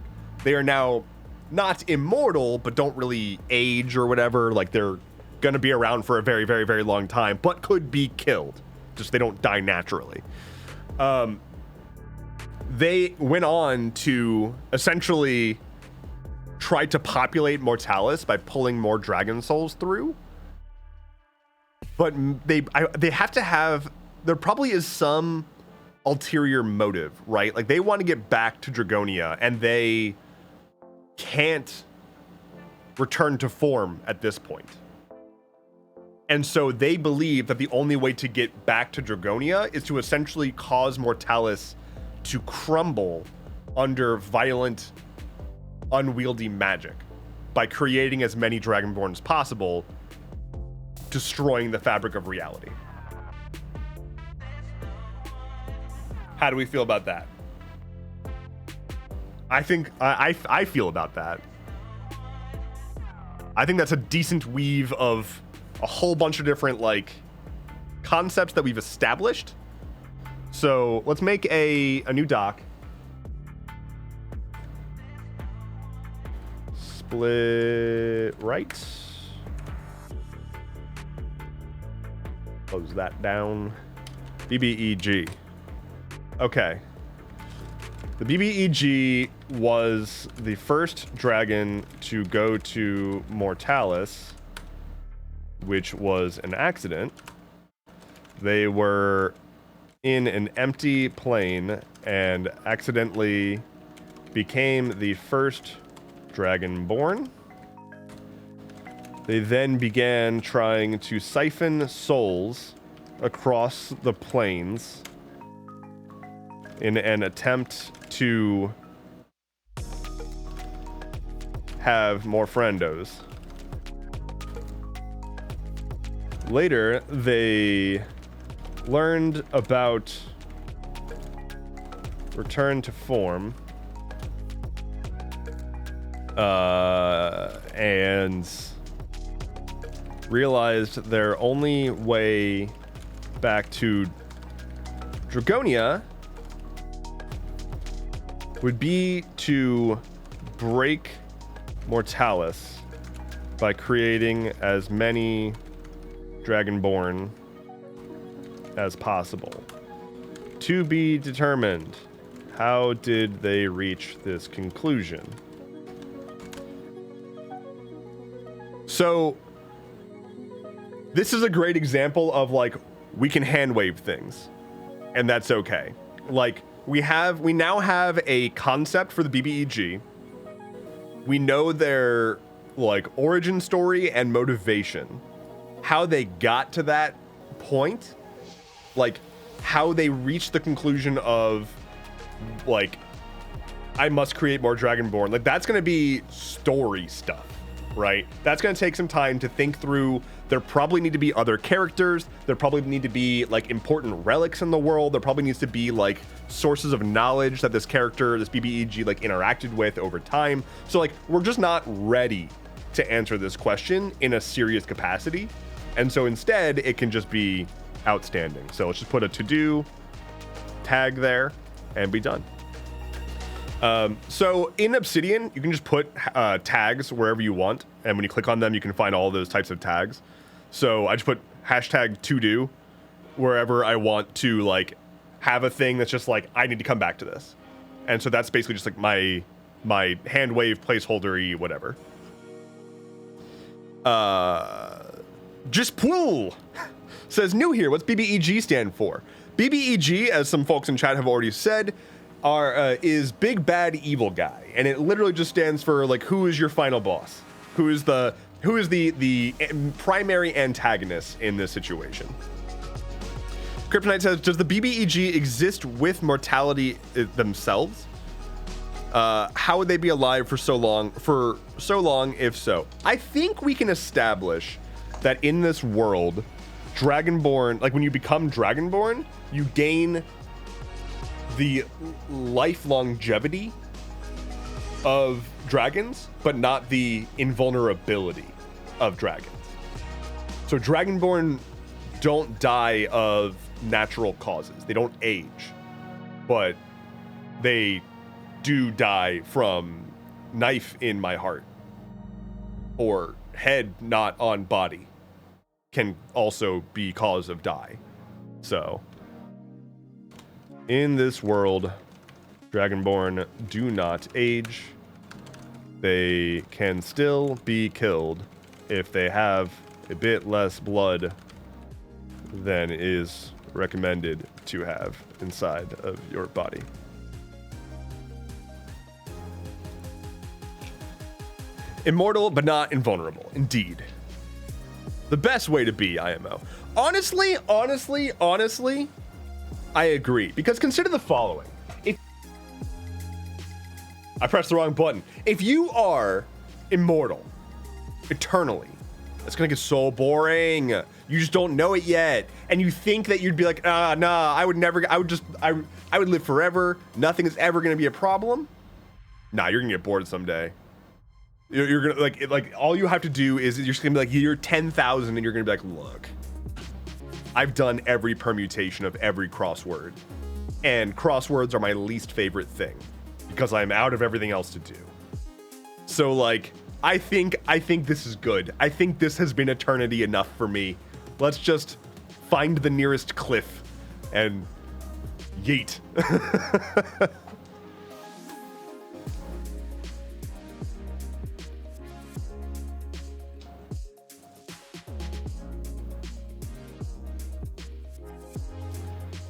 They are now not immortal, but don't really age or whatever. Like, they're gonna be around for a very, very, very long time, but could be killed. Just they don't die naturally. They went on to essentially try to populate Mortalis by pulling more dragon souls through. But they have to have, there probably is some ulterior motive, right? Like, they want to get back to Dragonia, and they can't return to form at this point. And so they believe that the only way to get back to Dragonia is to essentially cause Mortalis to crumble under violent, unwieldy magic by creating as many Dragonborn as possible, destroying the fabric of reality. How do we feel about that? I think I feel about that. I think that's a decent weave of a whole bunch of different like concepts that we've established. So let's make a new doc. Split right. Close that down. BBEG. Okay. The BBEG was the first dragon to go to Mortalis, which was an accident. They were in an empty plane and accidentally became the first Dragonborn. They then began trying to siphon souls across the planes in an attempt to have more friendos. Later, they learned about return to form, and realized their only way back to Dragonia would be to break Mortalis by creating as many dragonborn as possible. To be determined. How did they reach this conclusion? So, this is a great example of, like, we can hand wave things, and that's okay. Like, we now have a concept for the BBEG. We know their, like, origin story and motivation. How they got to that point, like, how they reached the conclusion of, like, I must create more Dragonborn. Like, that's going to be story stuff, right? That's going to take some time to think through. There probably need to be other characters. There probably need to be, like, important relics in the world. There probably needs to be, like, sources of knowledge that this character, this BBEG, like, interacted with over time. So, like, we're just not ready to answer this question in a serious capacity. And so instead, it can just be outstanding. So let's just put a to-do tag there and be done. So in Obsidian, you can just put tags wherever you want. And when you click on them, you can find all those types of tags. So I just put hashtag to-do wherever I want to, like, have a thing that's just like, I need to come back to this. And so that's basically just like my hand wave placeholder-y whatever. Just pool says new here. What's BBEG stand for? BBEG, as some folks in chat have already said, is big bad evil guy, and it literally just stands for, like, who is your final boss? Who is the primary antagonist in this situation? Kryptonite says, does the BBEG exist with mortality themselves? How would they be alive for so long? If so, I think we can establish that in this world, Dragonborn, like, when you become Dragonborn, you gain the life longevity of dragons, but not the invulnerability of dragons. So Dragonborn don't die of natural causes. They don't age, but they do die from knife in my heart or head not on body can also be cause of die. So in this world, Dragonborn do not age. They can still be killed if they have a bit less blood than is recommended to have inside of your body. Immortal, but not invulnerable. Indeed. The best way to be, IMO. Honestly, I agree. Because consider the following. I pressed the wrong button. If you are immortal, eternally, it's gonna get so boring. You just don't know it yet. And you think that you'd be like, nah, I would live forever. Nothing is ever gonna be a problem. Nah, you're gonna get bored someday. You're gonna, like all you have to do is you're just gonna be like, you're 10,000 and you're gonna be like, look, I've done every permutation of every crossword, and crosswords are my least favorite thing because I'm out of everything else to do. So, like, I think this is good. I think this has been eternity enough for me. Let's just find the nearest cliff and yeet.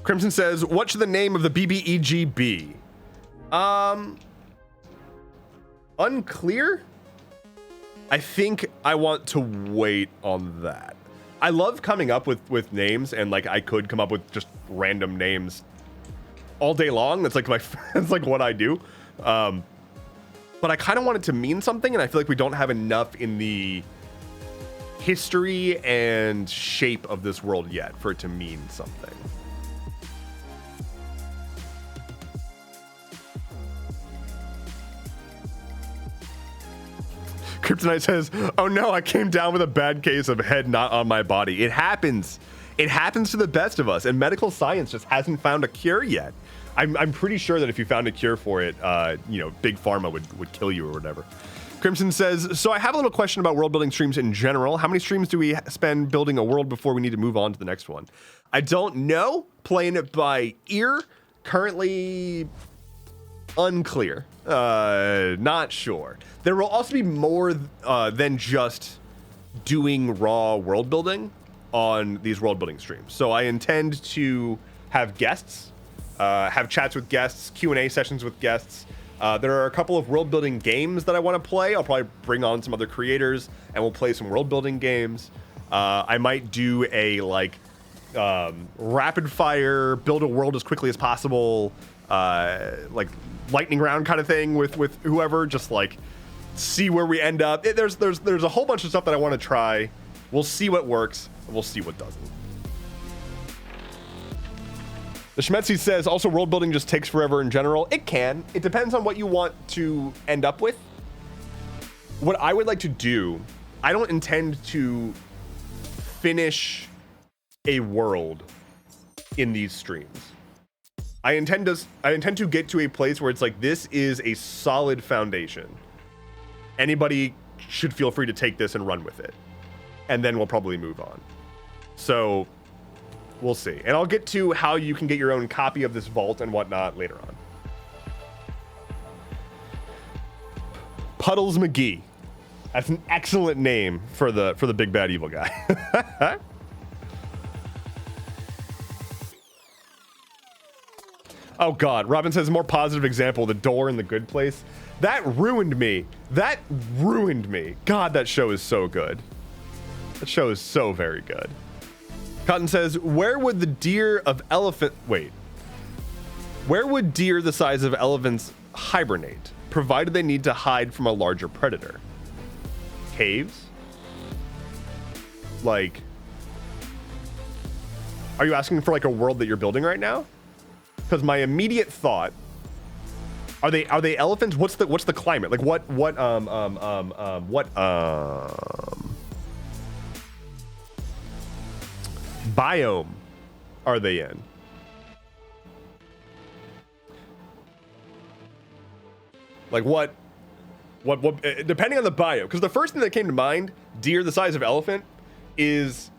Crimson says, what should the name of the BBEG be? Unclear? I think I want to wait on that. I love coming up with names, and, like, I could come up with just random names all day long. That's like that's like what I do. But I kind of want it to mean something, and I feel like we don't have enough in the history and shape of this world yet for it to mean something. Kryptonite says, oh no, I came down with a bad case of head not on my body. It happens. It happens to the best of us, and medical science just hasn't found a cure yet. I'm pretty sure that if you found a cure for it, you know, Big Pharma would kill you or whatever. Crimson says, so I have a little question about world building streams in general. How many streams do we spend building a world before we need to move on to the next one? I don't know. Playing it by ear. Currently unclear. Not sure. There will also be more than just doing raw world building on these world building streams. So I intend to have guests, have chats with guests, Q&A sessions with guests. There are a couple of world building games that I want to play. I'll probably bring on some other creators and we'll play some world building games. I might do a rapid fire, build a world as quickly as possible, like lightning round kind of thing with whoever, just like see where we end up. There's a whole bunch of stuff that I want to try. We'll see what works and we'll see what doesn't. The Schmetzi says, also world building just takes forever in general. It can. It depends on what you want to end up with. What I would like to do, I don't intend to finish a world in these streams. I intend to get to a place where it's like, this is a solid foundation. Anybody should feel free to take this and run with it. And then we'll probably move on. So we'll see. And I'll get to how you can get your own copy of this vault and whatnot later on. Puddles McGee. That's an excellent name for the big bad evil guy. Oh God, Robin says, more positive example, the door in The Good Place. That ruined me. That ruined me. God, that show is so good. That show is so very good. Cotton says, where would the deer of elephant... Wait. Where would deer the size of elephants hibernate, provided they need to hide from a larger predator? Caves? Like... Are you asking for like a world that you're building right now? Because my immediate thought... Are they elephants? What's the climate? Like what biome are they in? Like what depending on the biome, because the first thing that came to mind, deer the size of elephant, is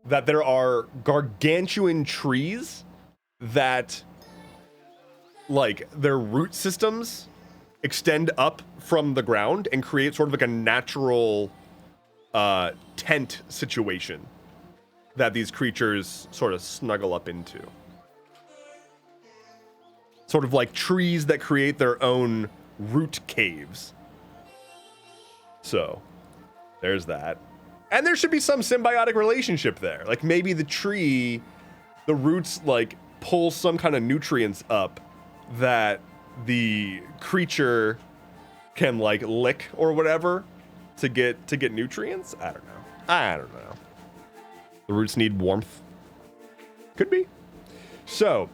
that there are gargantuan trees that like their root systems extend up from the ground and create sort of like a natural tent situation that these creatures sort of snuggle up into. Sort of like trees that create their own root caves. So there's that. And there should be some symbiotic relationship there. Like maybe the tree, the roots like pull some kind of nutrients up that the creature can like lick or whatever to get nutrients. I don't know. The roots need warmth. Could be. So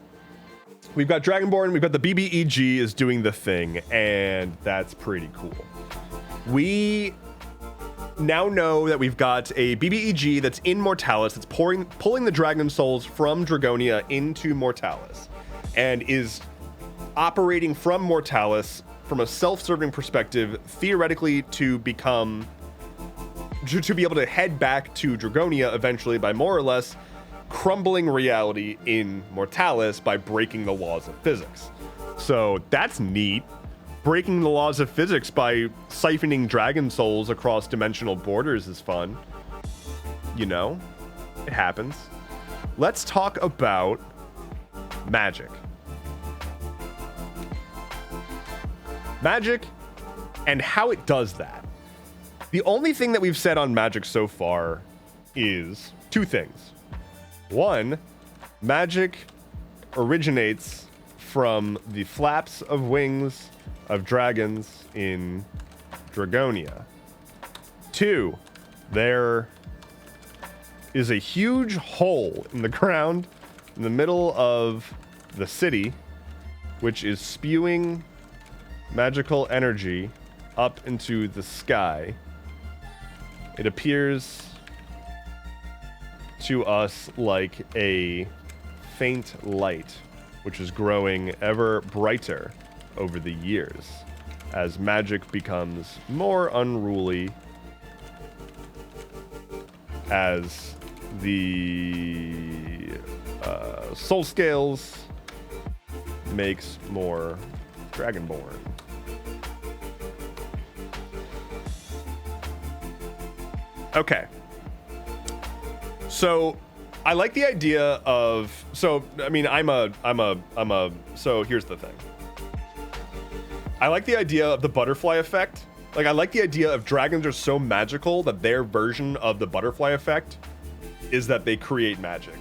we've got Dragonborn, we've got the BBEG is doing the thing, and that's pretty cool. We now know that we've got a BBEG that's in Mortalis, that's pulling the dragon souls from Dragonia into Mortalis, and is operating from Mortalis from a self-serving perspective, theoretically to be able to head back to Dragonia eventually by more or less crumbling reality in Mortalis by breaking the laws of physics. So that's neat. Breaking the laws of physics by siphoning dragon souls across dimensional borders is fun. You know, it happens. Let's talk about magic. Magic and how it does that. The only thing that we've said on magic so far is two things. One, magic originates from the flaps of wings of dragons in Dragonia. Two, there is a huge hole in the ground in the middle of the city, which is spewing magical energy up into the sky. It appears to us like a faint light, which is growing ever brighter over the years. as magic becomes more unruly, as the soul scales makes more dragonborn. Okay. So I like the idea of, so I mean, so here's the thing. I like the idea of the butterfly effect. Like, I like the idea of dragons are so magical that their version of the butterfly effect is that they create magic.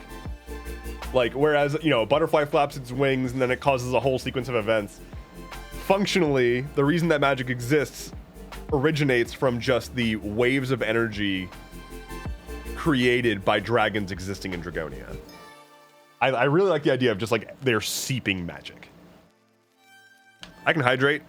Like, whereas, you know, a butterfly flaps its wings and then it causes a whole sequence of events. Functionally, the reason that magic exists originates from just the waves of energy created by dragons existing in Dragonia. I really like the idea of just like they're seeping magic. I can hydrate.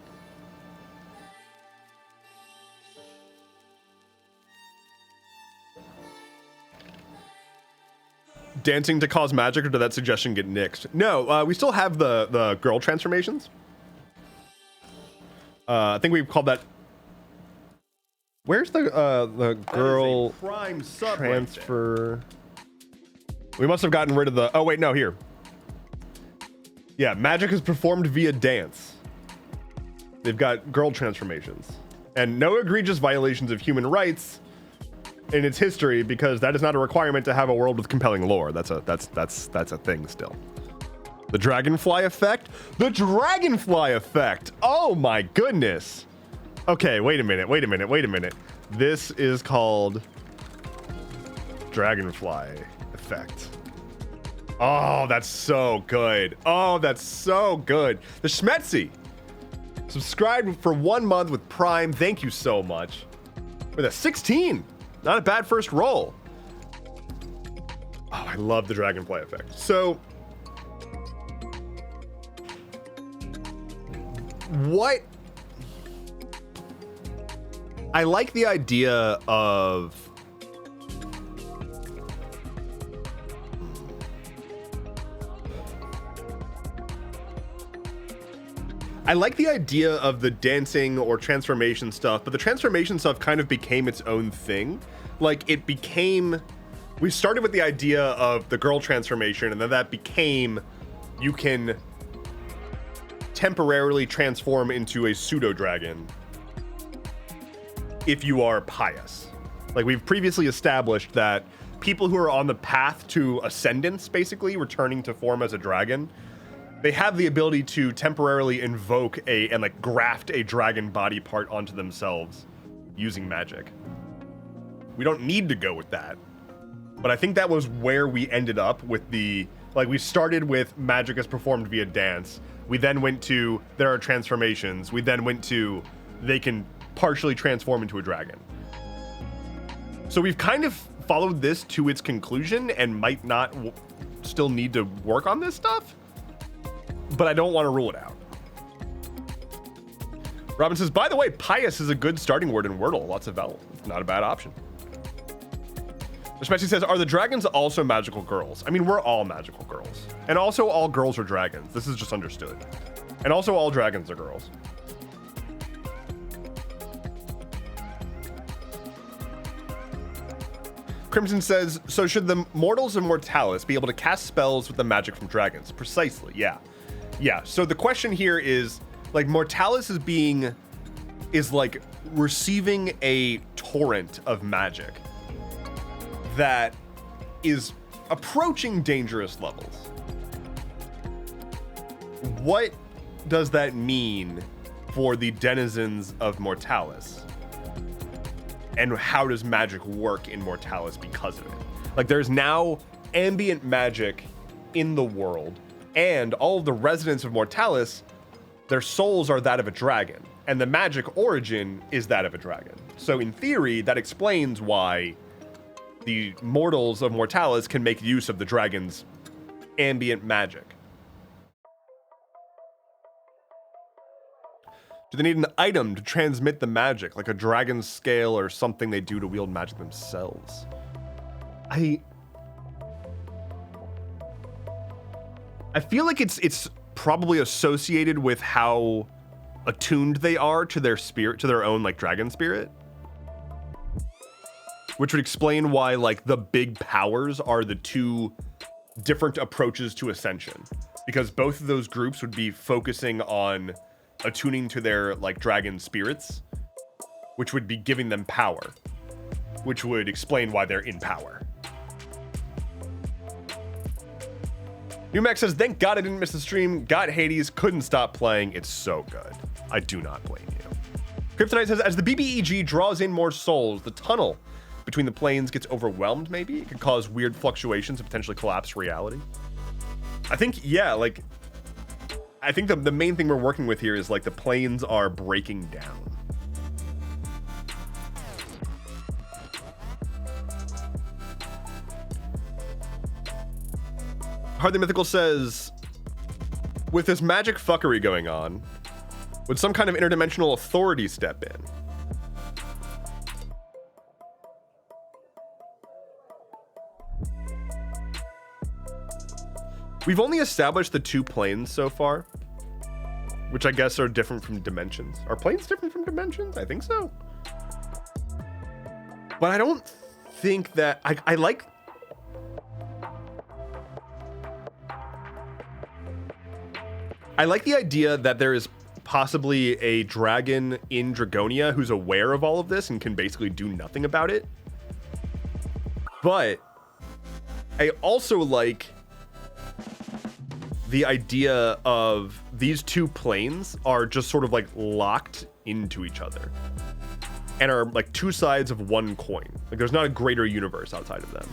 Dancing to cause magic, or did that suggestion get nixed? No, we still have the girl transformations. I think we've called that. Where's the girl prime sub transfer? We must have gotten rid of the. Oh wait, no, here. Yeah, magic is performed via dance. They've got girl transformations, and no egregious violations of human rights in its history, because that is not a requirement to have a world with compelling lore. That's a thing still. The dragonfly effect? The dragonfly effect! Oh my goodness! Okay, wait a minute. This is called dragonfly effect. Oh, that's so good. Oh, that's so good. The Schmetzi subscribed for 1 month with Prime. Thank you so much. With a 16. Not a bad first roll. Oh, I love the dragonfly effect. So, what? I like the idea of the dancing or transformation stuff, but the transformation stuff kind of became its own thing. Like, it became, we started with the idea of the girl transformation, and then that became, you can temporarily transform into a pseudo dragon if you are pious. Like, we've previously established that people who are on the path to ascendance, basically returning to form as a dragon, they have the ability to temporarily invoke and like graft a dragon body part onto themselves using magic. We don't need to go with that, but I think that was where we ended up with the, like, we started with magic is performed via dance. We then went to, there are transformations. We then went to, they can partially transform into a dragon. So we've kind of followed this to its conclusion and might not still need to work on this stuff, but I don't want to rule it out. Robin says, by the way, pious is a good starting word in Wordle. Lots of vowels. It's not a bad option. Shmetsi says, are the dragons also magical girls? I mean, we're all magical girls. And also all girls are dragons. This is just understood. And also all dragons are girls. Crimson says, so should the mortals of Mortalis be able to cast spells with the magic from dragons? Precisely, yeah. Yeah, so the question here is, like, Mortalis is like receiving a torrent of magic that is approaching dangerous levels. What does that mean for the denizens of Mortalis? And how does magic work in Mortalis because of it? Like, there's now ambient magic in the world, and all of the residents of Mortalis, their souls are that of a dragon, and the magic origin is that of a dragon. So in theory, that explains why the mortals of Mortalis can make use of the dragon's ambient magic. Do they need an item to transmit the magic, like a dragon's scale or something they do to wield magic themselves? I feel like it's probably associated with how attuned they are to their spirit, to their own like dragon spirit. Which would explain why like the big powers are the two different approaches to ascension, because both of those groups would be focusing on attuning to their like dragon spirits, which would be giving them power, which would explain why they're in power. Numax says, thank God I didn't miss the stream. Got Hades, couldn't stop playing. It's so good. I do not blame you. Kryptonite says, as the BBEG draws in more souls, the tunnel between the planes gets overwhelmed, maybe? It could cause weird fluctuations and potentially collapse reality. I think, yeah, like, I think the main thing we're working with here is, like, the planes are breaking down. Hardly Mythical says, with this magic fuckery going on, would some kind of interdimensional authority step in? We've only established the two planes so far, which I guess are different from dimensions. Are planes different from dimensions? I think so. But I don't think that... I like... I like the idea that there is possibly a dragon in Dragonia who's aware of all of this and can basically do nothing about it. But I also like the idea of these two planes are just sort of like locked into each other and are like two sides of one coin. Like there's not a greater universe outside of them.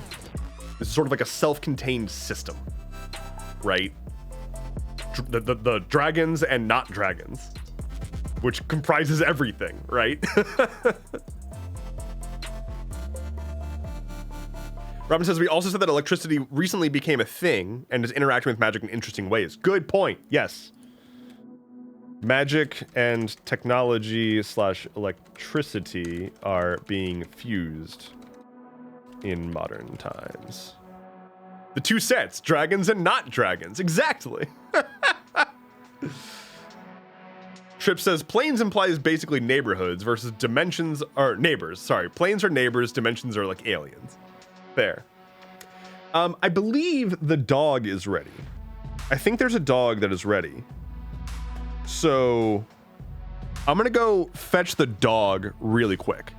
This is sort of like a self-contained system, right? The dragons and not dragons, which comprises everything, right? Robin says, we also said that electricity recently became a thing and is interacting with magic in interesting ways. Good point. Yes. Magic and technology / electricity are being fused in modern times. The two sets, dragons and not dragons. Exactly. Trip says, planes implies basically neighborhoods versus dimensions are neighbors. Sorry, planes are neighbors, dimensions are like aliens. Fair. I believe the dog is ready. I think there's a dog that is ready. So I'm gonna go fetch the dog really quick.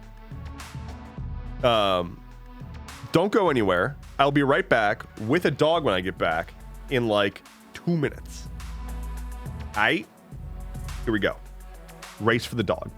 Don't go anywhere. I'll be right back with a dog when I get back in like 2 minutes. Aight? Here we go. Race for the dog.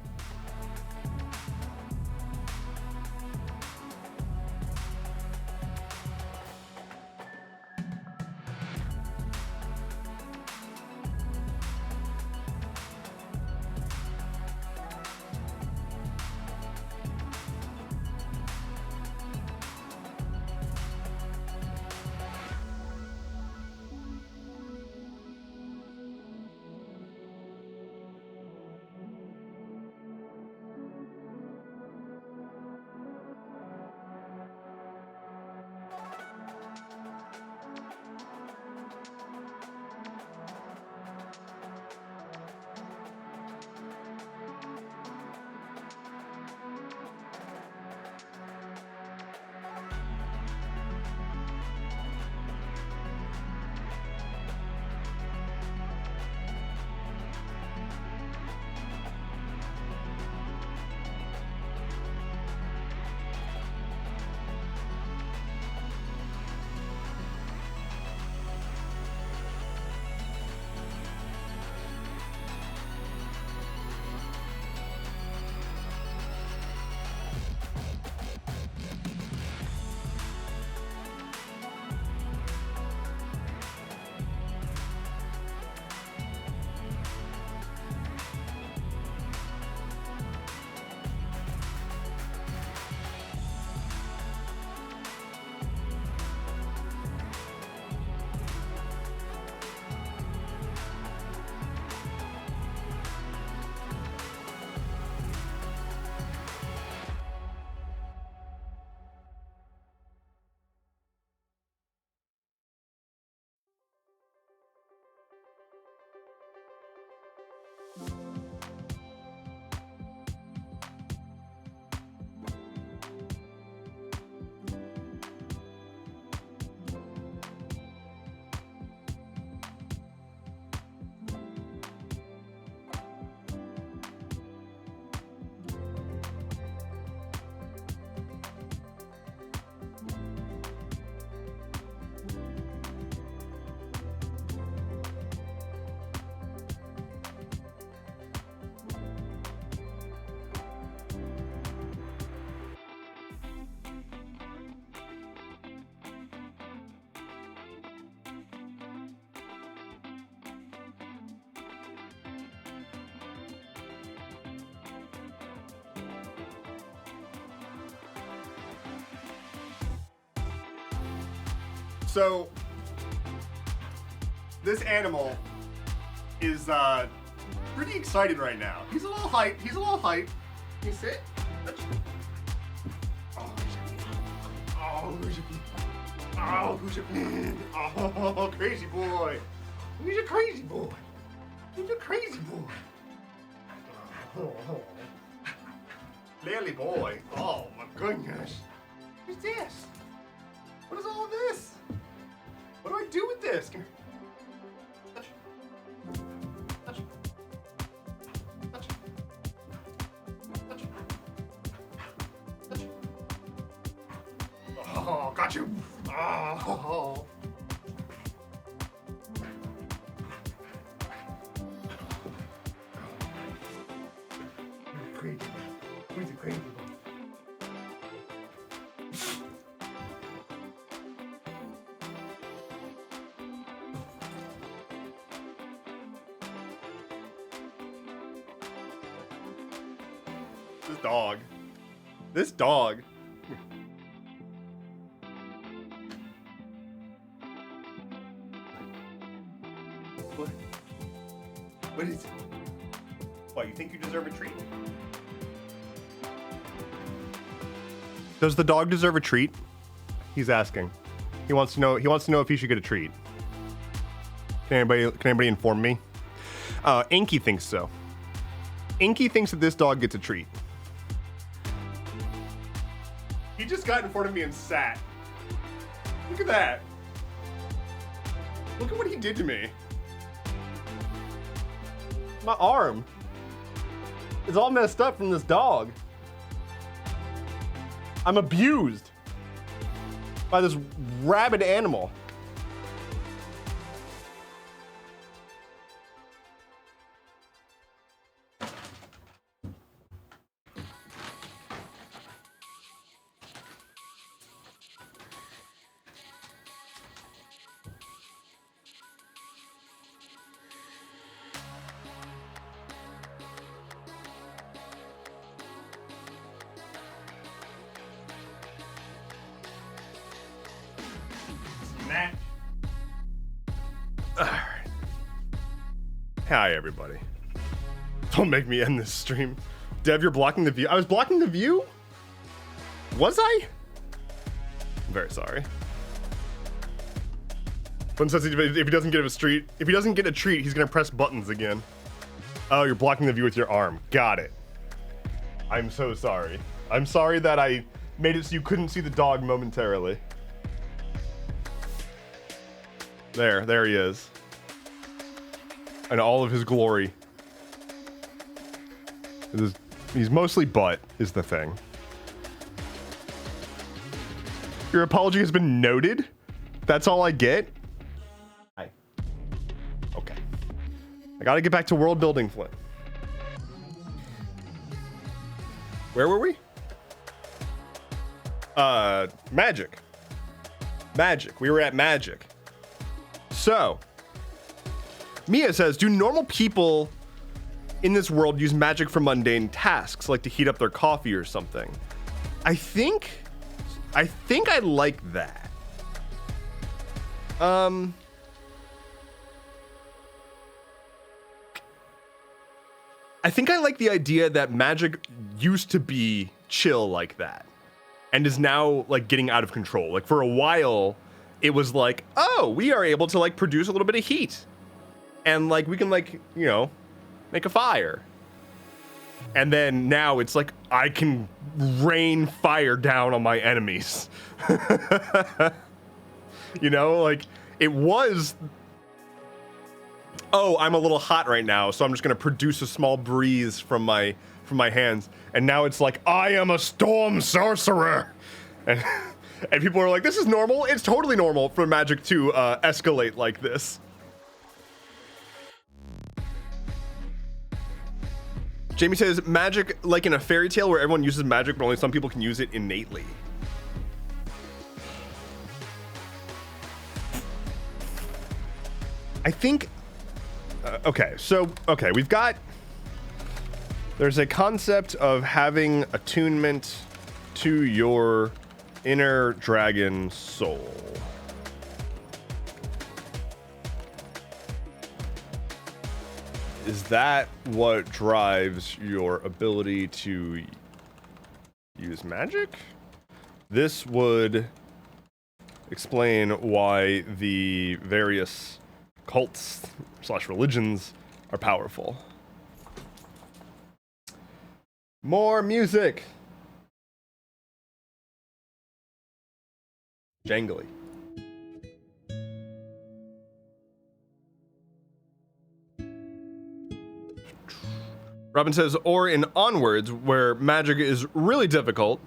So this animal is pretty excited right now. He's a little hyped. He's a little hyped. Can you sit? Oh, who's your man? Oh, crazy boy. Who's your crazy boy? Who's your crazy boy? Oh. Lily boy. Oh my goodness. What's this? What is all this? What do I do with this? Come here. Touch. Touch. Touch. Touch. Touch. Oh, got you. Oh. Crazy. Who's a crazy boy? This dog. What is it? What, you think you deserve a treat? Does the dog deserve a treat? He's asking. He wants to know if he should get a treat. Can anybody inform me? Inky thinks so. Inky thinks that this dog gets a treat. He just got in front of me and sat. Look at that. Look at what he did to me. My arm is all messed up from this dog. I'm abused by this rabid animal. Hi, everybody. Don't make me end this stream. Dev, you're blocking the view. I was blocking the view? Was I? I'm very sorry. When says if he doesn't get a treat, he's gonna press buttons again. Oh, you're blocking the view with your arm. Got it. I'm so sorry. I'm sorry that I made it so you couldn't see the dog momentarily. There he is. And all of his glory. He's mostly butt, is the thing. Your apology has been noted? That's all I get? Hi. Okay. I gotta get back to world building, Flint. Where were we? Magic. Magic. We were at magic. So, Mia says, do normal people in this world use magic for mundane tasks, like to heat up their coffee or something? I think I like that. I think I like the idea that magic used to be chill like that and is now like getting out of control. Like for a while, it was like, oh, we are able to like produce a little bit of heat. And like we can like, you know, make a fire. And then now it's like I can rain fire down on my enemies. You know, like it was, oh, I'm a little hot right now, so I'm just gonna produce a small breeze from my hands. And now it's like, I am a storm sorcerer. And people are like, this is normal. It's totally normal for magic to escalate like this. Jamie says, magic like in a fairy tale where everyone uses magic, but only some people can use it innately. I think, okay, we've got, there's a concept of having attunement to your inner dragon soul. Is that what drives your ability to use magic? This would explain why the various cults / religions are powerful. More music. Jangly. Robin says, or in Onwards, where magic is really difficult,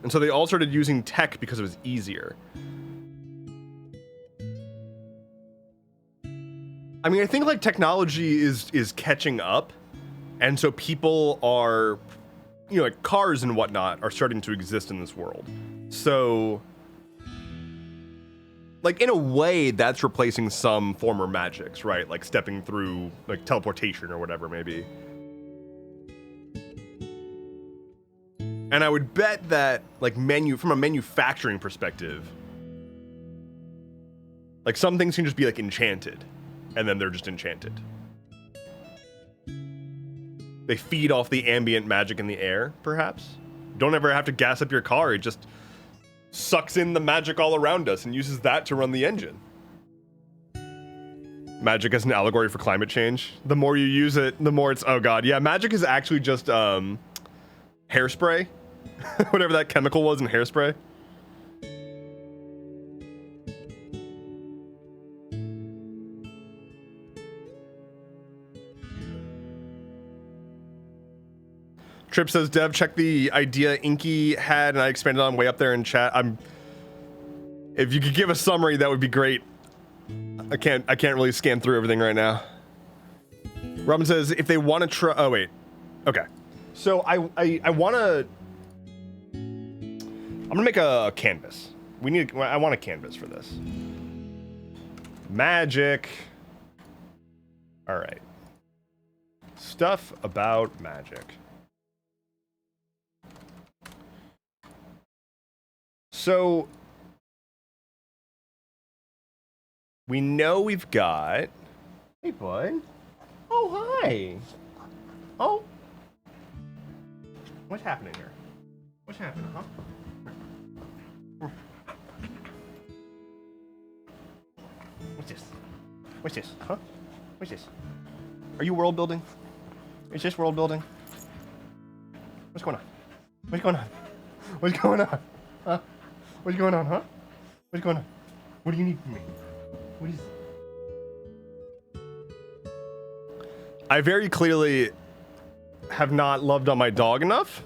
and so they all started using tech because it was easier. I mean, I think like technology is catching up, and so people are, you know, like cars and whatnot are starting to exist in this world. So, like in a way, that's replacing some former magics, right? Like stepping through like teleportation or whatever, maybe. And I would bet that, like, from a manufacturing perspective, like, some things can just be, like, enchanted, and then they're just enchanted. They feed off the ambient magic in the air, perhaps? Don't ever have to gas up your car, it just sucks in the magic all around us and uses that to run the engine. Magic as an allegory for climate change. The more you use it, the more it's, oh god, yeah, magic is actually just, hairspray. Whatever that chemical was in Hairspray. Trip says, Dev, check the idea Inky had and I expanded on way up there in chat. If you could give a summary, that would be great. I can't really scan through everything right now. Robin says, if they want to try, oh wait. Okay. So I want to, I'm gonna make a canvas. I want a canvas for this. Magic. All right. Stuff about magic. So we know we've got, hey bud. Oh, hi. Oh. What's happening here? What's happening, huh? What's this? What's this? Huh? What's this? Are you world building? Is this world building? What's going on? What's going on? What's going on? Huh? What's going on, huh? What's going on? What do you need from me? What is... I very clearly have not loved on my dog enough.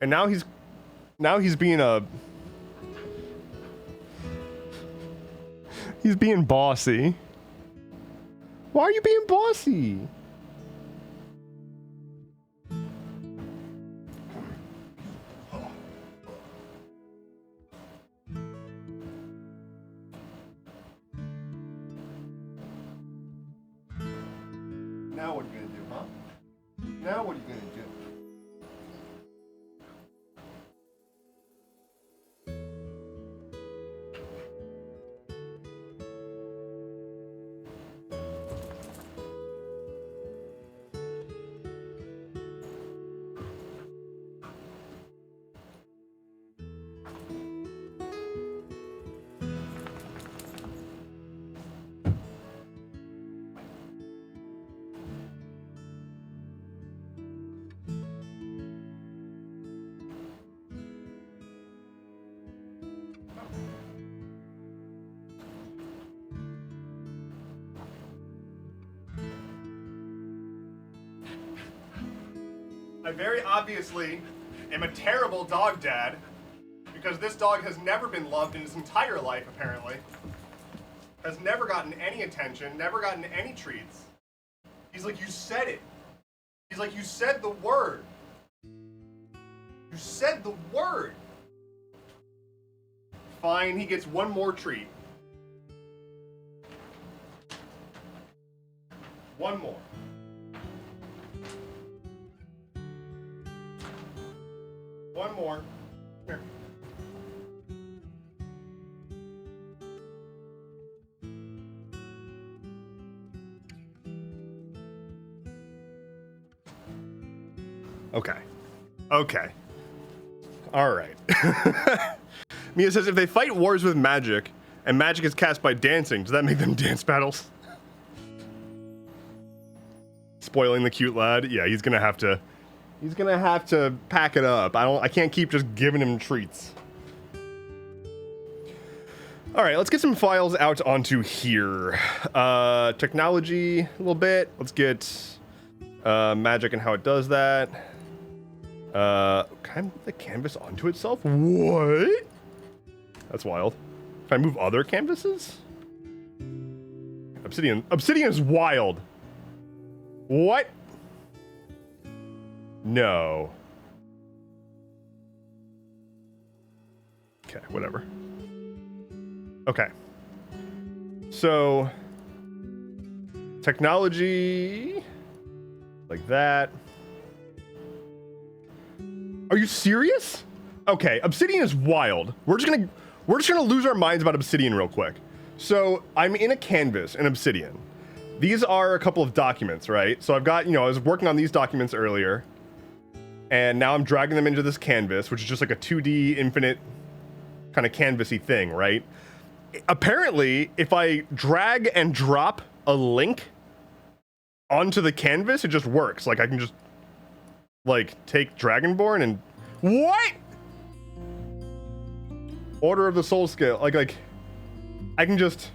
And now he's being a... He's being bossy. Why are you being bossy? Now what are you gonna do, huh? Now what are you gonna do? I very obviously am a terrible dog dad because this dog has never been loved in his entire life, apparently. Has never gotten any attention, never gotten any treats. He's like, you said it. He's like, you said the word. You said the word. Fine, he gets one more treat. One more. One more. Here. Okay. Okay. All right. Mia says, if they fight wars with magic, and magic is cast by dancing, does that make them dance battles? Spoiling the cute lad. Yeah, he's gonna have to pack it up. I can't keep just giving him treats. All right, let's get some files out onto here. Technology, a little bit. Let's get magic and how it does that. Can I move the canvas onto itself? What? That's wild. Can I move other canvases? Obsidian is wild. What? No. Okay, whatever. Okay. So, technology, like that. Are you serious? Okay, obsidian is wild. We're just gonna lose our minds about obsidian real quick. So I'm in a canvas in obsidian. These are a couple of documents, right? So I've got, I was working on these documents earlier, and now I'm dragging them into this canvas, which is just like a 2D infinite kind of canvasy thing, right? Apparently, if I drag and drop a link onto the canvas, it just works. Like I can just take Dragonborn and what? Order of the Soul Scale. Like I can just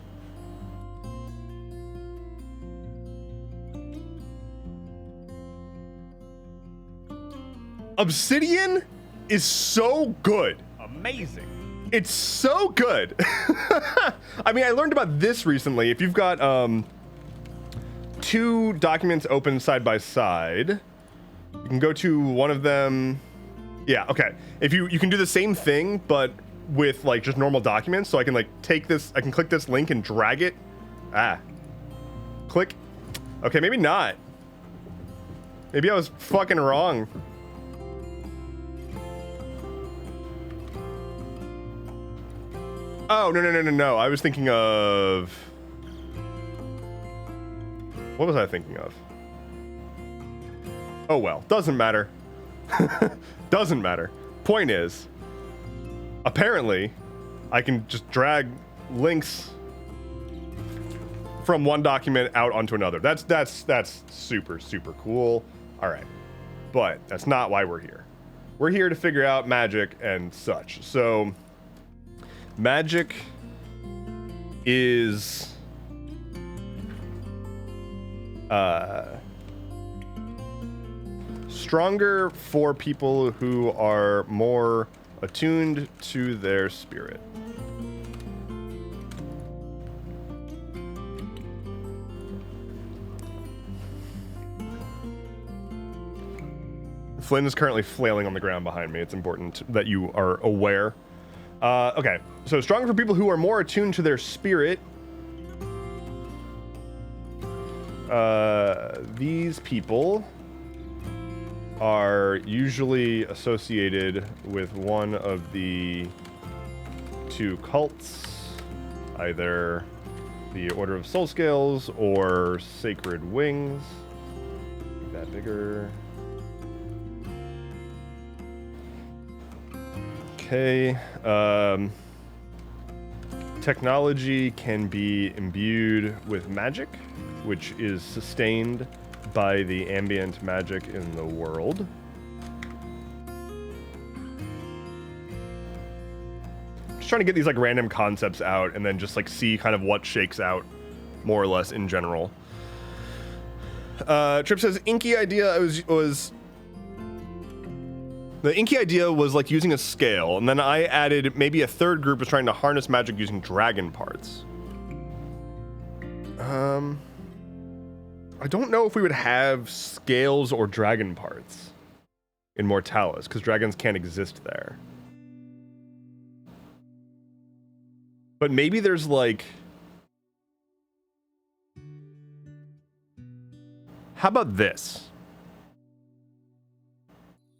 Obsidian is so good. Amazing. It's so good. I mean, I learned about this recently. If you've got 2 documents open side by side, you can go to one of them. Yeah, okay. If you can do the same thing, but with just normal documents. So I can take this, I can click this link and drag it. Click. Okay, maybe not. Maybe I was fucking wrong. Oh, no. I was thinking of... What was I thinking of? Oh, well. Doesn't matter. Doesn't matter. Point is, apparently, I can just drag links from one document out onto another. That's super, super cool. All right. But that's not why we're here. We're here to figure out magic and such. So... magic is stronger for people who are more attuned to their spirit. Flynn is currently flailing on the ground behind me. It's important that you are aware. Okay, so stronger for people who are more attuned to their spirit. These people are usually associated with one of the 2 cults, either the Order of Soul Scales or Sacred Wings. Make that bigger. Okay, technology can be imbued with magic, which is sustained by the ambient magic in the world. Just trying to get these random concepts out and then just see kind of what shakes out more or less in general. Trip says, Inky idea was the Inky idea was using a scale, and then I added maybe a third group was trying to harness magic using dragon parts. I don't know if we would have scales or dragon parts in Mortalis, because dragons can't exist there. But maybe there's how about this?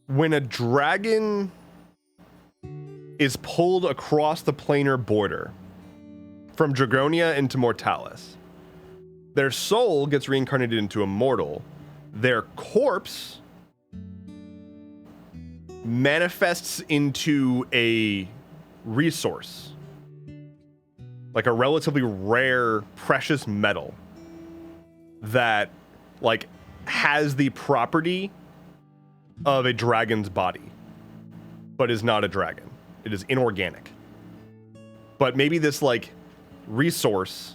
When a dragon is pulled across the planar border from Dragonia into Mortalis, their soul gets reincarnated into a mortal. Their corpse manifests into a resource, like a relatively rare, precious metal that, like, has the property of a dragon's body, but is not a dragon. It is inorganic. But maybe this, like, resource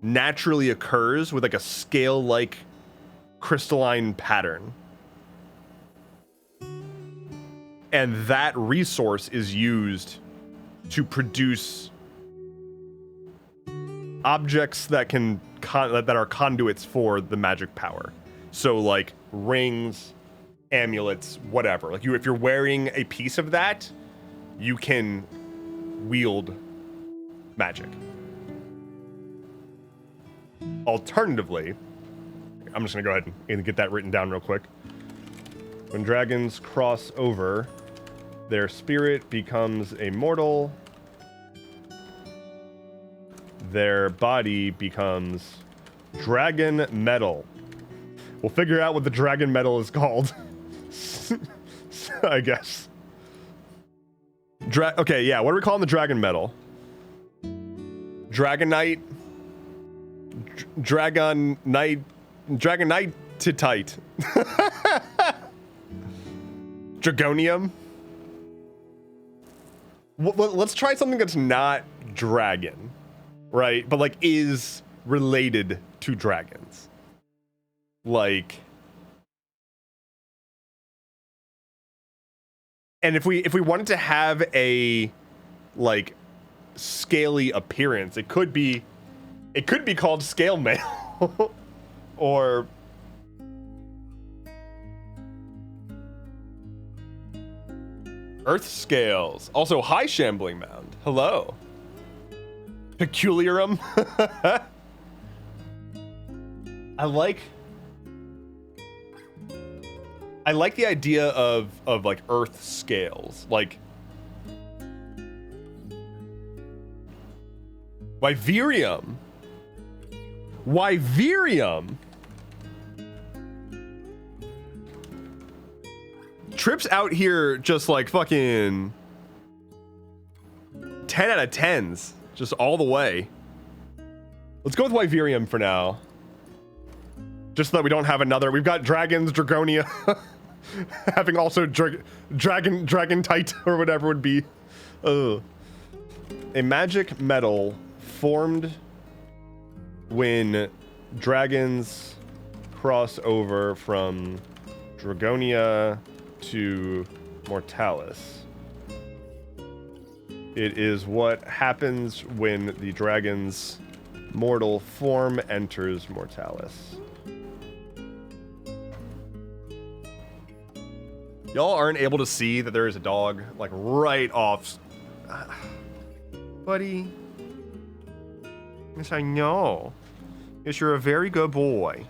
naturally occurs with, like, a scale-like crystalline pattern. And that resource is used to produce objects that can that are conduits for the magic power. So, like, rings, amulets, whatever. Like, if you're wearing a piece of that, you can wield magic. Alternatively, I'm just gonna go ahead and get that written down real quick. When dragons cross over, their spirit becomes a mortal. Their body becomes dragon metal. We'll figure out what the dragon metal is called. I guess. Okay, yeah, what are we calling the dragon metal? Dragonite? Dragonite? Dragonite-tite. Dragonium? Let's try something that's not dragon, right? But, like, is related to dragons. Like... And if we wanted to have a, like, scaly appearance, it could be called scale mail. Or earth scales. Also, hi, shambling mound. Hello. Peculiarum. I like the idea of like earth scales, like Wyverium. Trips out here just like fucking 10 out of 10s, just all the way. Let's go with Wyverium for now. Just so that we don't have another. We've got dragons, Dragonia. Having also dragon-tite or whatever would be. A magic metal formed when dragons cross over from Dragonia to Mortalis. It is what happens when the dragon's mortal form enters Mortalis. Y'all aren't able to see that there is a dog, like, right off. Buddy. Yes, I know. Yes, you're a very good boy.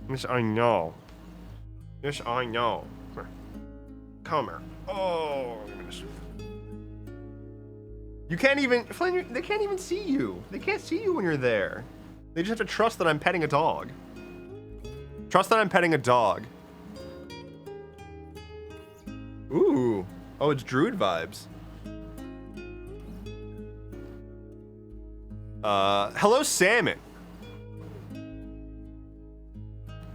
Yes, I know. Yes, I know. Come here. Oh, goodness. You can't even, Flynn, they can't even see you. They can't see you when you're there. They just have to trust that I'm petting a dog. Trust that I'm petting a dog. Ooh. Oh, it's druid vibes. Hello, Salmon.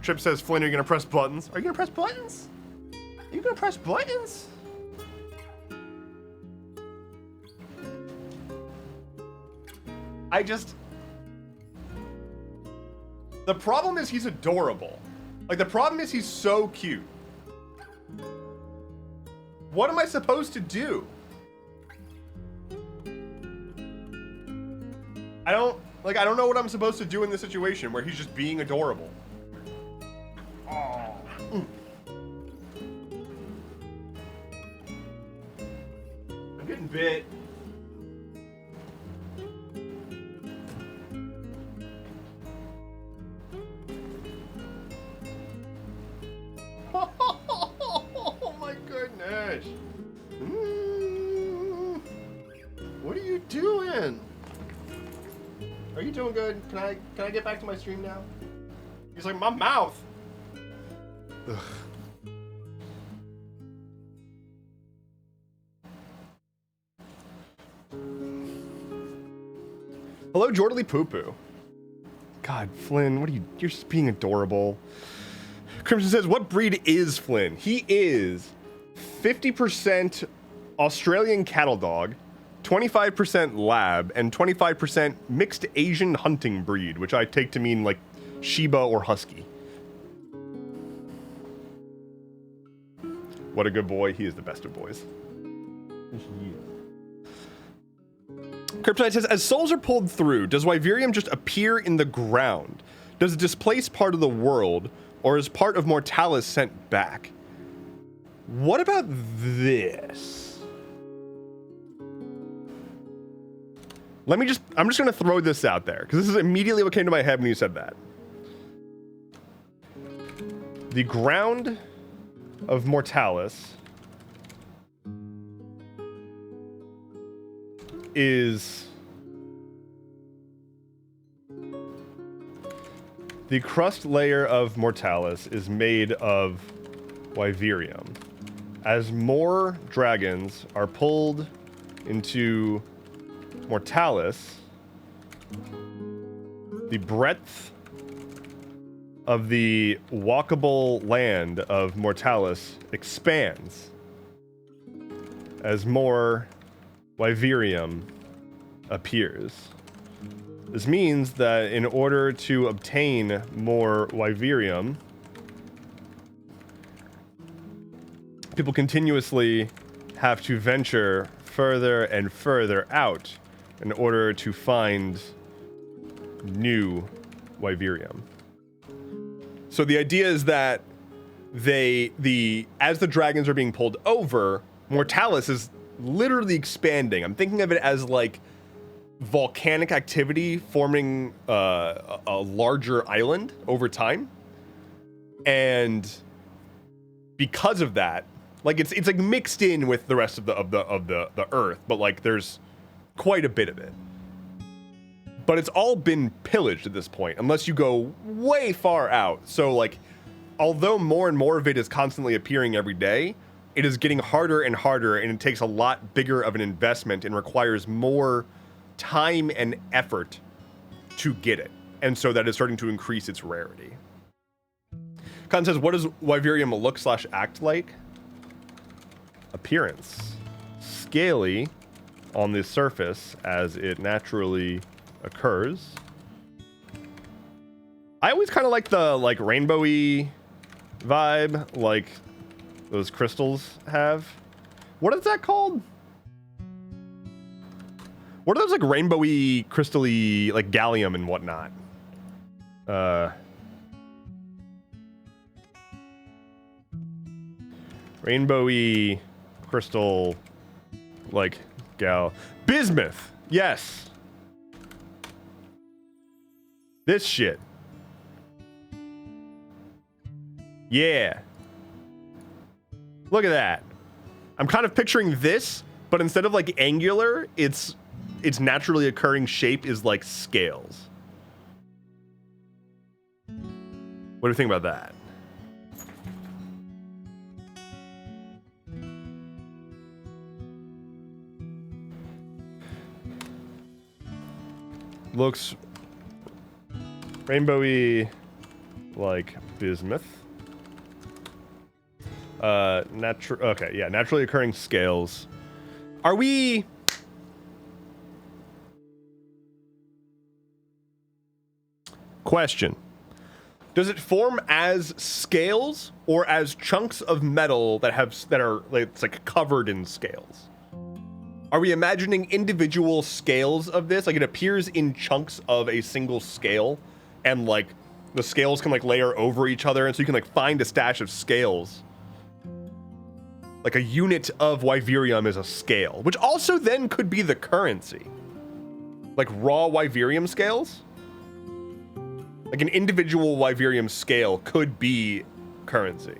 Trip says, Flynn, are you gonna press buttons? Are you gonna press buttons? Are you gonna press buttons? The problem is he's adorable. Like, the problem is he's so cute. What am I supposed to do? I don't know what I'm supposed to do in this situation where he's just being adorable. Oh. I'm getting bit. Oh my goodness. What are you doing? Are you doing good? Can I get back to my stream now? He's like, my mouth. Ugh. Hello, Jordally Poo Poo. God, Flynn, what are you? You're just being adorable. Crimson says, what breed is Flynn? He is 50% Australian cattle dog, 25% lab, and 25% mixed Asian hunting breed, which I take to mean like Shiba or Husky. What a good boy. He is the best of boys. Kryptonite says, as souls are pulled through, does Wyverium just appear in the ground? Does it displace part of the world, or is part of Mortalis sent back? What about this? I'm just gonna throw this out there, because this is immediately what came to my head when you said that. The ground of Mortalis is the crust layer of Mortalis is made of Wyverium. As more dragons are pulled into Mortalis, the breadth of the walkable land of Mortalis expands as more Wyverium appears. This means that in order to obtain more Wyverium, people continuously have to venture further and further out in order to find new Wyverium. So the idea is that as the dragons are being pulled over, Mortalis is literally expanding. I'm thinking of it as like volcanic activity forming a larger island over time, and because of that, like it's like mixed in with the rest of the earth, but like there's quite a bit of it. But it's all been pillaged at this point, unless you go way far out. So like, although more and more of it is constantly appearing every day, it is getting harder and harder, and it takes a lot bigger of an investment and requires more time and effort to get it. And so that is starting to increase its rarity. Khan says, what does Wyverium look/act like? Appearance. Scaly on the surface as it naturally occurs. I always kind of like the rainbowy vibe, like those crystals have. What is that called? What are those like rainbowy, crystally, like gallium and whatnot? Rainbowy crystal, like bismuth. Yes. This shit. Yeah. Look at that. I'm kind of picturing this, but instead of like angular, its naturally occurring shape is like scales. What do you think about that? Looks rainbowy like bismuth. Okay, yeah, naturally occurring scales. Are we... Question. Does it form as scales or as chunks of metal that are like, it's like covered in scales? Are we imagining individual scales of this? Like it appears in chunks of a single scale, and like the scales can like layer over each other, and so you can like find a stash of scales. Like a unit of Wyverium is a scale, which also then could be the currency. Like raw Wyverium scales? Like an individual Wyverium scale could be currency.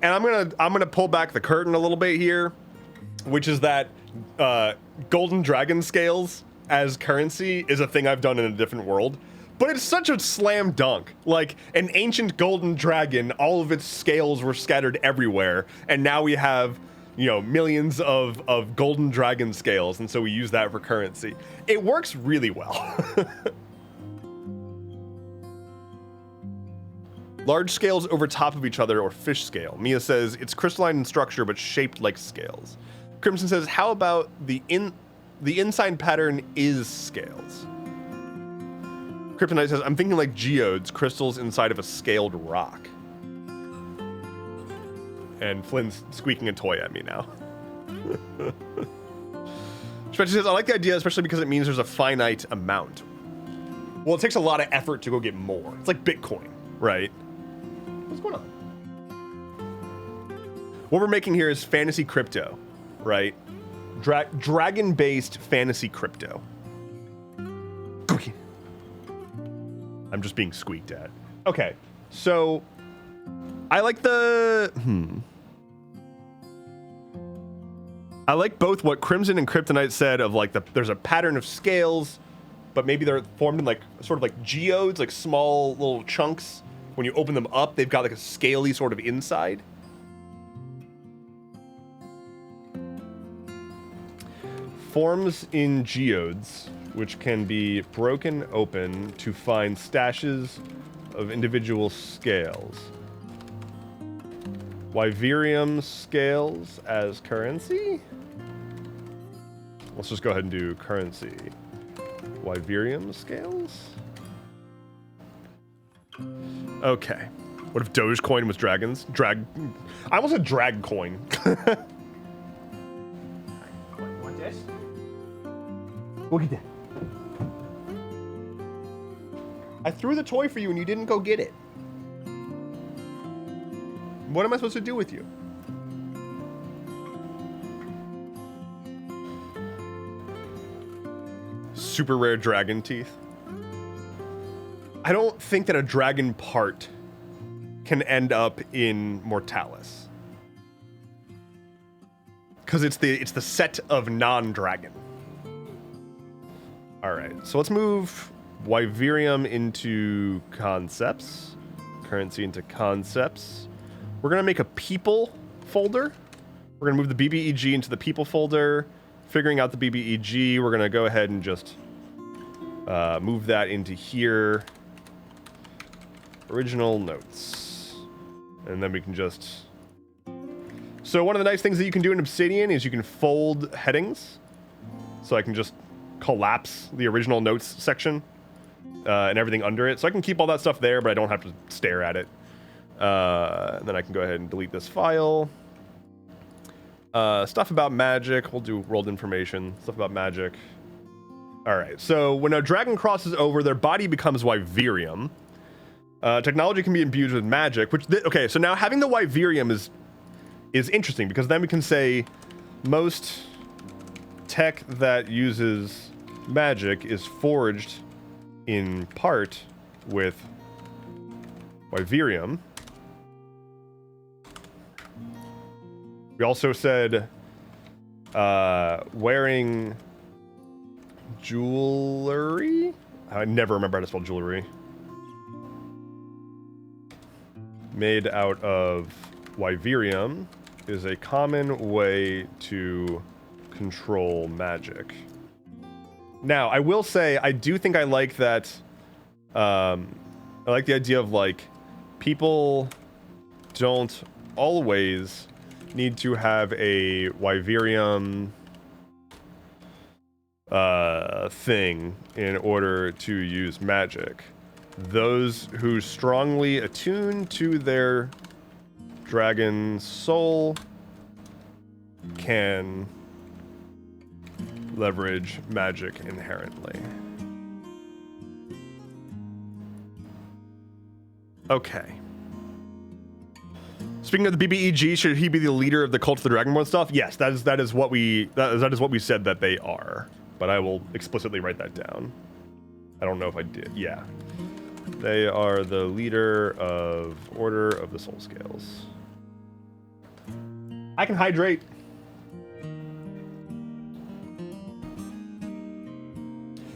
And I'm gonna pull back the curtain a little bit here, which is that golden dragon scales as currency is a thing I've done in a different world. But it's such a slam dunk. Like an ancient golden dragon, all of its scales were scattered everywhere, and now we have you know, millions of golden dragon scales, and so we use that for currency. It works really well. Large scales over top of each other, or fish scale. Mia says it's crystalline in structure but shaped like scales. Crimson says, how about the inside pattern is scales? Kryptonite says, I'm thinking like geodes, crystals inside of a scaled rock. And Flynn's squeaking a toy at me now. Spencer says, I like the idea, especially because it means there's a finite amount. Well, it takes a lot of effort to go get more. It's like Bitcoin, right? What's going on? What we're making here is fantasy crypto, right? Dragon-based fantasy crypto. I'm just being squeaked at. Okay, so I like the... I like both what Crimson and Kryptonite said of like there's a pattern of scales, but maybe they're formed in like sort of like geodes, like small little chunks. When you open them up, they've got like a scaly sort of inside. Forms in geodes, which can be broken open to find stashes of individual scales. Wyverium scales as currency? Let's just go ahead and do currency. Wyverium scales? Okay. What if Dogecoin was dragons? I almost said drag coin. Want this? Look at that. I threw the toy for you and you didn't go get it. What am I supposed to do with you? Super rare dragon teeth. I don't think that a dragon part can end up in Mortalis. Because it's the set of non-dragon. Alright, so let's move Wyverium into concepts. Currency into concepts. We're going to make a people folder. We're going to move the BBEG into the people folder. Figuring out the BBEG, we're going to go ahead and just move that into here. Original notes. And then we can just... So one of the nice things that you can do in Obsidian is you can fold headings. So I can just collapse the original notes section and everything under it. So I can keep all that stuff there, but I don't have to stare at it. And then I can go ahead and delete this file. Stuff about magic. We'll do world information. Stuff about magic. All right. So when a dragon crosses over, their body becomes Wyverium. Technology can be imbued with magic. Okay. So now having the Wyverium is interesting because then we can say most tech that uses magic is forged in part with Wyverium. We also said wearing jewelry. I never remember how to spell jewelry. Made out of Wyverium is a common way to control magic. Now, I will say, I do think I like that. I like the idea of like people don't always need to have a Wyverium thing in order to use magic. Those who strongly attune to their dragon soul can leverage magic inherently. Okay. Speaking of the BBEG, should he be the leader of the Cult of the Dragonborn stuff? Yes, that is what we said that they are. But I will explicitly write that down. I don't know if I did. Yeah. They are the leader of Order of the Soul Scales. I can hydrate.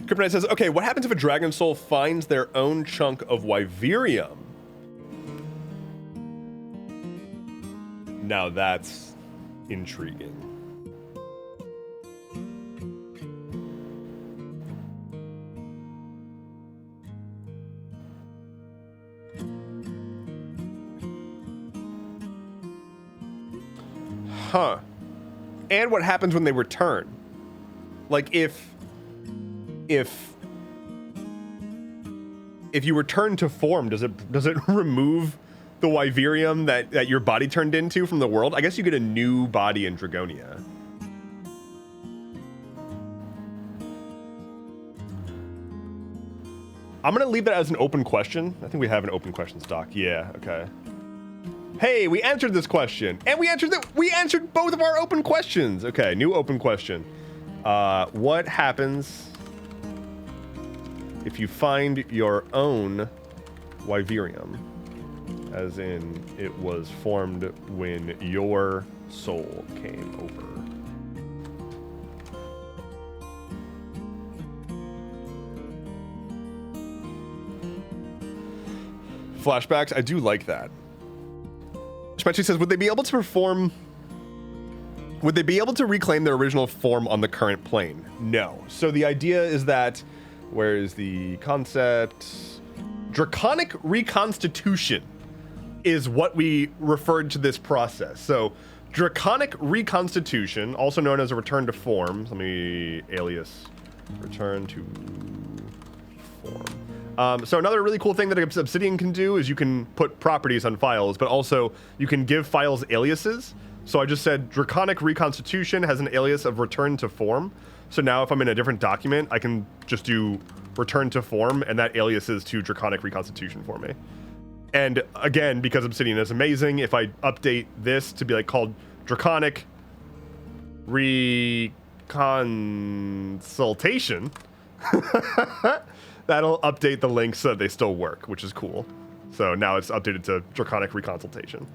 Kryptonite says, okay, what happens if a dragon soul finds their own chunk of Wyverium? Now that's intriguing. Huh. And what happens when they return? Like if you return to form, does it remove the Wyverium that your body turned into from the world? I guess you get a new body in Dragonia. I'm gonna leave that as an open question. I think we have an open questions doc. Yeah, okay. Hey, we answered this question, and we answered both of our open questions. Okay, new open question. What happens if you find your own Wyverium? As in, it was formed when your soul came over. Flashbacks, I do like that. Spetchy says, would they be able to reclaim their original form on the current plane? No. So the idea is that, where is the concept? Draconic reconstitution is what we referred to this process. So draconic reconstitution, also known as a return to form. Let me alias return to form. So another really cool thing that Obsidian can do is you can put properties on files, but also you can give files aliases. So I just said Draconic Reconstitution has an alias of return to form. So now if I'm in a different document, I can just do return to form, and that aliases to Draconic Reconstitution for me. And again, because Obsidian is amazing, if I update this to be like called Draconic Reconsultation, that'll update the links so that they still work, which is cool. So now it's updated to Draconic Reconsultation,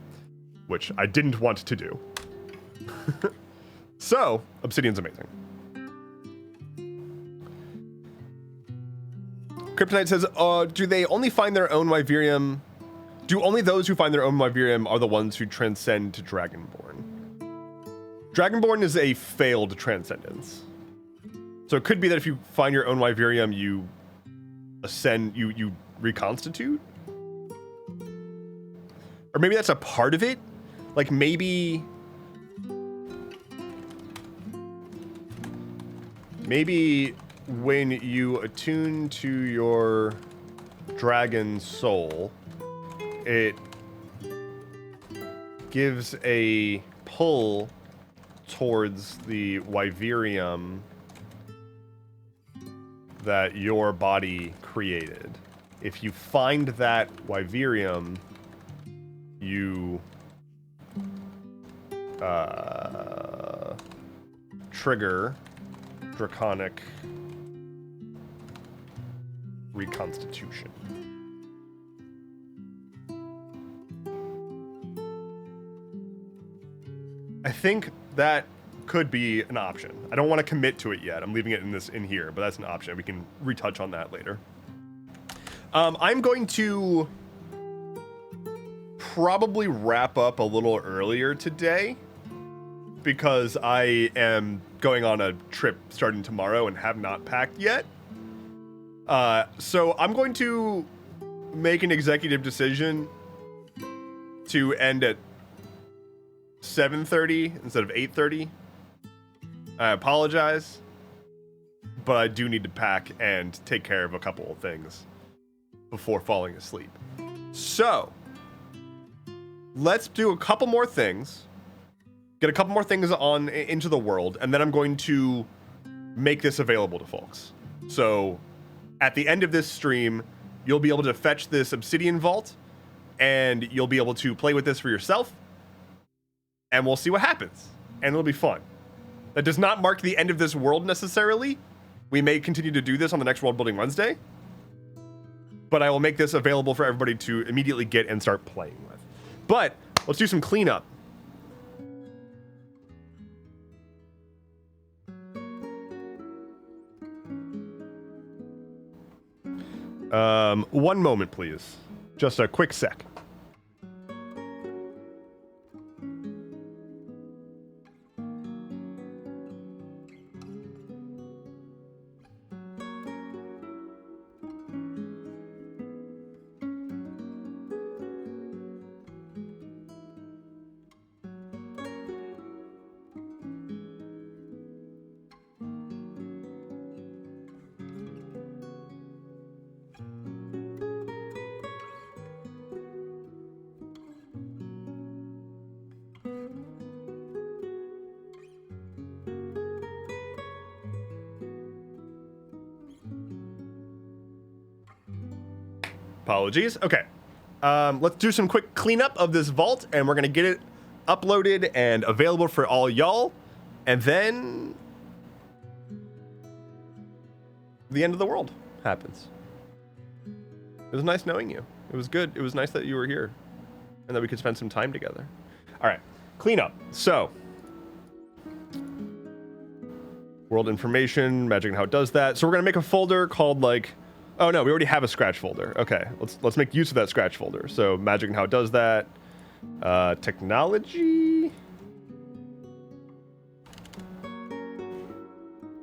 which I didn't want to do. So, Obsidian's amazing. Kryptonite says, do they only find their own Wyverium? Do only those who find their own Wyverium are the ones who transcend to Dragonborn? Dragonborn is a failed transcendence. So it could be that if you find your own Wyverium, you ascend, you reconstitute? Or maybe that's a part of it? Like maybe when you attune to your dragon soul, it gives a pull towards the Wyverium that your body created. If you find that Wyverium, you trigger Draconic Reconstitution. I think that could be an option. I don't want to commit to it yet. I'm leaving it in here, but that's an option. We can retouch on that later. I'm going to probably wrap up a little earlier today because I am going on a trip starting tomorrow and have not packed yet. So I'm going to make an executive decision to end at 7:30 instead of 8:30. I apologize, but I do need to pack and take care of a couple of things before falling asleep. So let's do a couple more things, get a couple more things on into the world, and then I'm going to make this available to folks. So at the end of this stream, you'll be able to fetch this Obsidian Vault, and you'll be able to play with this for yourself, and we'll see what happens, and it'll be fun. That does not mark the end of this world necessarily. We may continue to do this on the next World Building Wednesday, but I will make this available for everybody to immediately get and start playing with. But let's do some cleanup. One moment, please. Just a quick sec. Apologies. Okay. Let's do some quick cleanup of this vault, and we're going to get it uploaded and available for all y'all. And then the end of the world happens. It was nice knowing you. It was good. It was nice that you were here and that we could spend some time together. All right. Cleanup. So, world information, magic and how it does that. So we're going to make a folder called like, oh no, we already have a scratch folder. Okay, let's make use of that scratch folder. So magic and how it does that. Technology.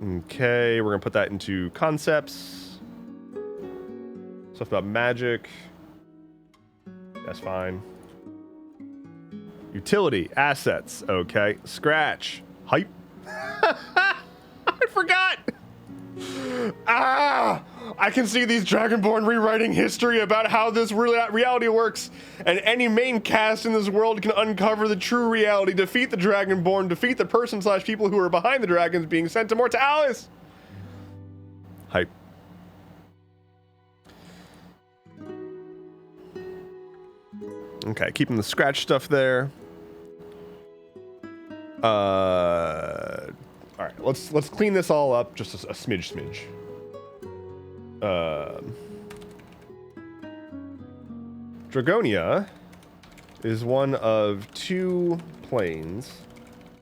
Okay, we're gonna put that into concepts. Stuff about magic. That's fine. Utility, assets, okay. Scratch, hype. I forgot. I can see these Dragonborn rewriting history about how this reality works, and any main cast in this world can uncover the true reality, defeat the Dragonborn, defeat the person/people who are behind the dragons being sent to Mortalis. Hype. Okay, keeping the scratch stuff there. All right, let's clean this all up, just a smidge. Dragonia is one of 2 planes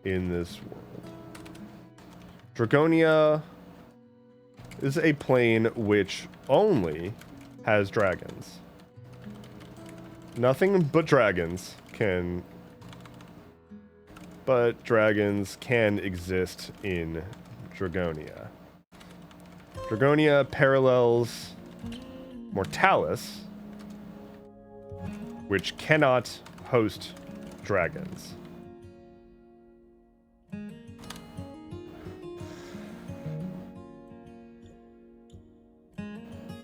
in this world. Dragonia is a plane which only has dragons. Nothing but dragons can exist in Dragonia. Dragonia parallels Mortalis, which cannot host dragons.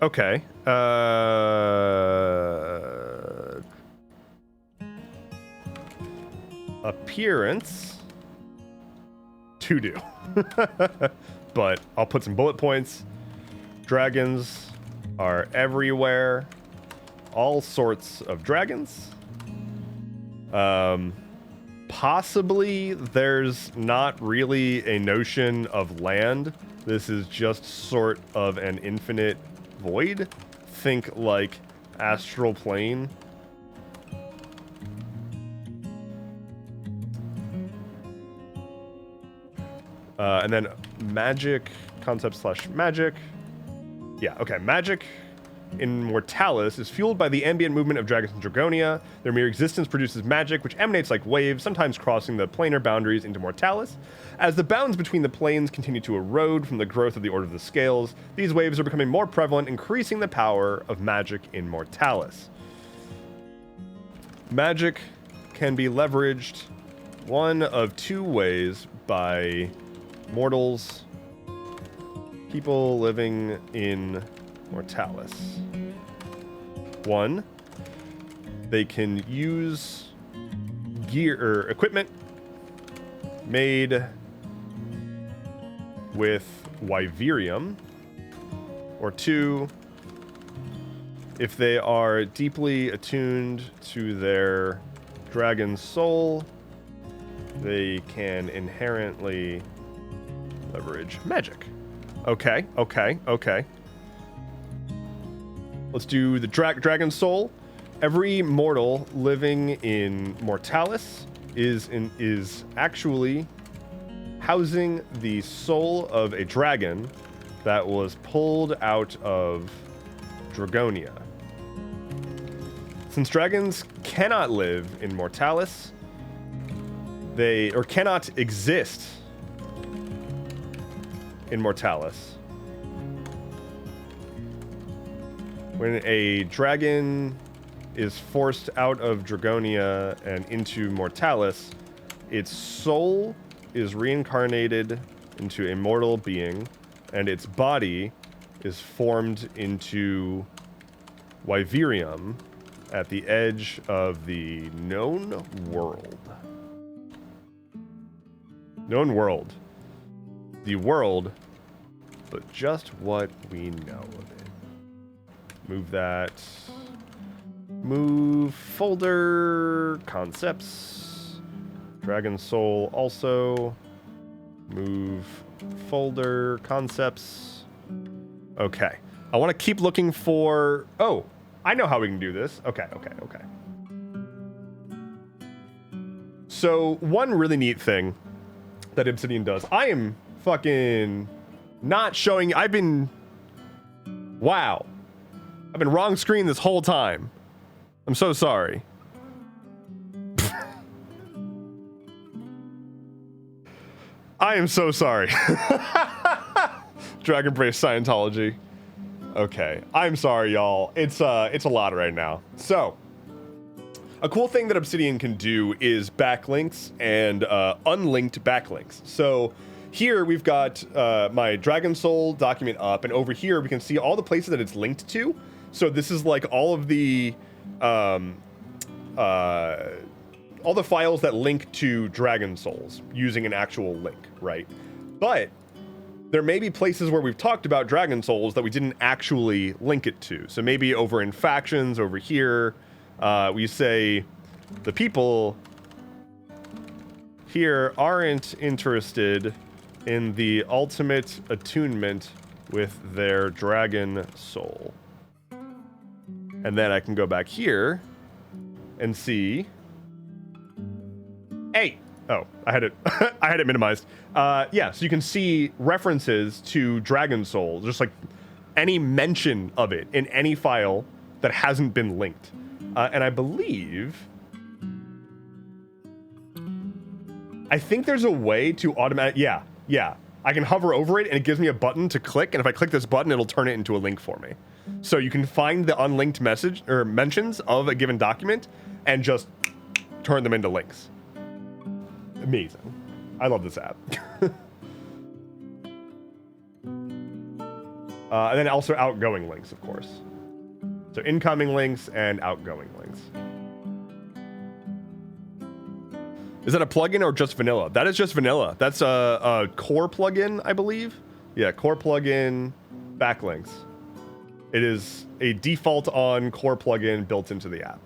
Okay. Appearance to do. But I'll put some bullet points. Dragons are everywhere. All sorts of dragons. Possibly there's not really a notion of land. This is just sort of an infinite void. Think like astral plane. And then magic, concept/magic. Yeah, okay, magic in Mortalis is fueled by the ambient movement of dragons in Dragonia. Their mere existence produces magic, which emanates like waves, sometimes crossing the planar boundaries into Mortalis. As the bounds between the planes continue to erode from the growth of the Order of the Scales, these waves are becoming more prevalent, increasing the power of magic in Mortalis. Magic can be leveraged one of 2 ways by mortals, people living in Mortalis. 1, they can use gear or equipment made with Wyverium. Or 2, if they are deeply attuned to their dragon soul, they can inherently leverage magic. Okay. Let's do the dragon soul. Every mortal living in Mortalis is actually housing the soul of a dragon that was pulled out of Dragonia. Since dragons cannot live in Mortalis, or cannot exist in Mortalis. When a dragon is forced out of Dragonia and into Mortalis, its soul is reincarnated into a mortal being, and its body is formed into Wyverium at the edge of the known world. Known world. The world, but just what we know of it. Move that Move folder concepts. Dragon Soul also. Move folder concepts. Okay. I want to keep looking for... Oh, I know how we can do this. Okay. So one really neat thing that Obsidian does. I am fucking not showing... Wow. I've been wrong screen this whole time. I'm so sorry. I am so sorry. Dragon Brace Scientology. Okay, I'm sorry, y'all. It's a lot right now. So, a cool thing that Obsidian can do is backlinks and unlinked backlinks. So here we've got my Dragon Soul document up, and over here we can see all the places that it's linked to. So this is like all of the files that link to Dragon Souls using an actual link, right? But there may be places where we've talked about Dragon Souls that we didn't actually link it to. So maybe over in factions over here, we say the people here aren't interested in the ultimate attunement with their Dragon Soul. And then I can go back here and see. Hey! Oh, I had it I had it minimized. Yeah, so you can see references to Dragon Soul, just like any mention of it in any file that hasn't been linked. And I think there's a way to yeah. I can hover over it and it gives me a button to click, and if I click this button, it'll turn it into a link for me. So you can find the unlinked message or mentions of a given document and just turn them into links. Amazing. I love this app. And then also outgoing links, of course. So incoming links and outgoing links. Is that a plugin or just vanilla? That is just vanilla. That's a core plugin, I believe. Yeah, core plugin backlinks. It is a default on core plugin built into the app.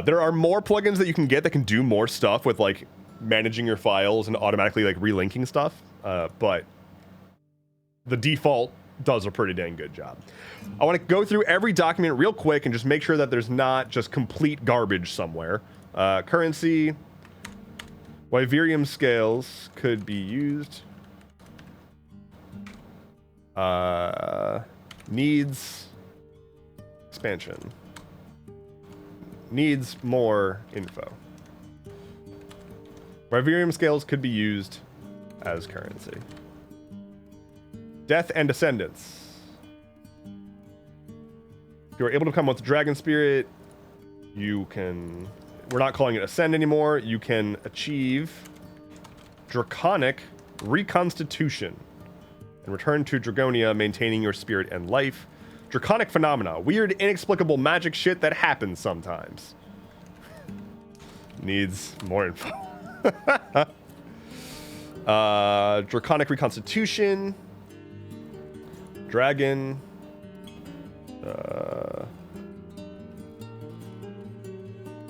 There are more plugins that you can get that can do more stuff with like managing your files and automatically like relinking stuff. But the default does a pretty dang good job. I want to go through every document real quick and just make sure that there's not just complete garbage somewhere. Currency, Wyverium scales could be used. Needs expansion. Needs more info. Wyverium scales could be used as currency. Death and Ascendance. If you're able to become with the Dragon Spirit, you can... We're not calling it Ascend anymore. You can achieve Draconic Reconstitution and return to Dragonia, maintaining your spirit and life. Draconic Phenomena. Weird, inexplicable magic shit that happens sometimes. Needs more info. Draconic Reconstitution. Dragon.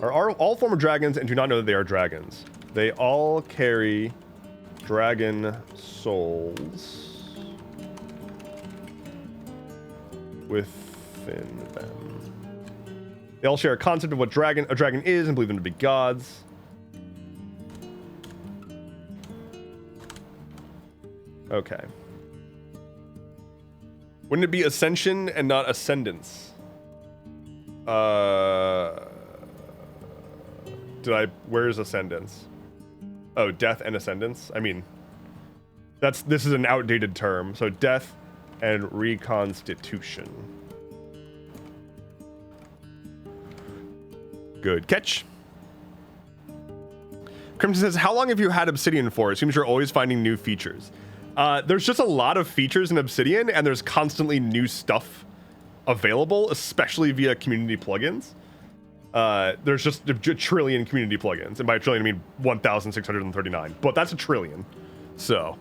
Are all former dragons and do not know that they are dragons. They all carry dragon souls within them. They all share a concept of what a dragon is and believe them to be gods. Okay. Wouldn't it be ascension and not ascendance? Where's ascendance? Oh, death and ascendance? I mean, this is an outdated term. So death and reconstitution. Good catch. Crimson says, how long have you had Obsidian for? It seems you're always finding new features. There's just a lot of features in Obsidian, and there's constantly new stuff available, especially via community plugins. There's just a trillion community plugins, and by a trillion I mean 1,639, but that's a trillion. So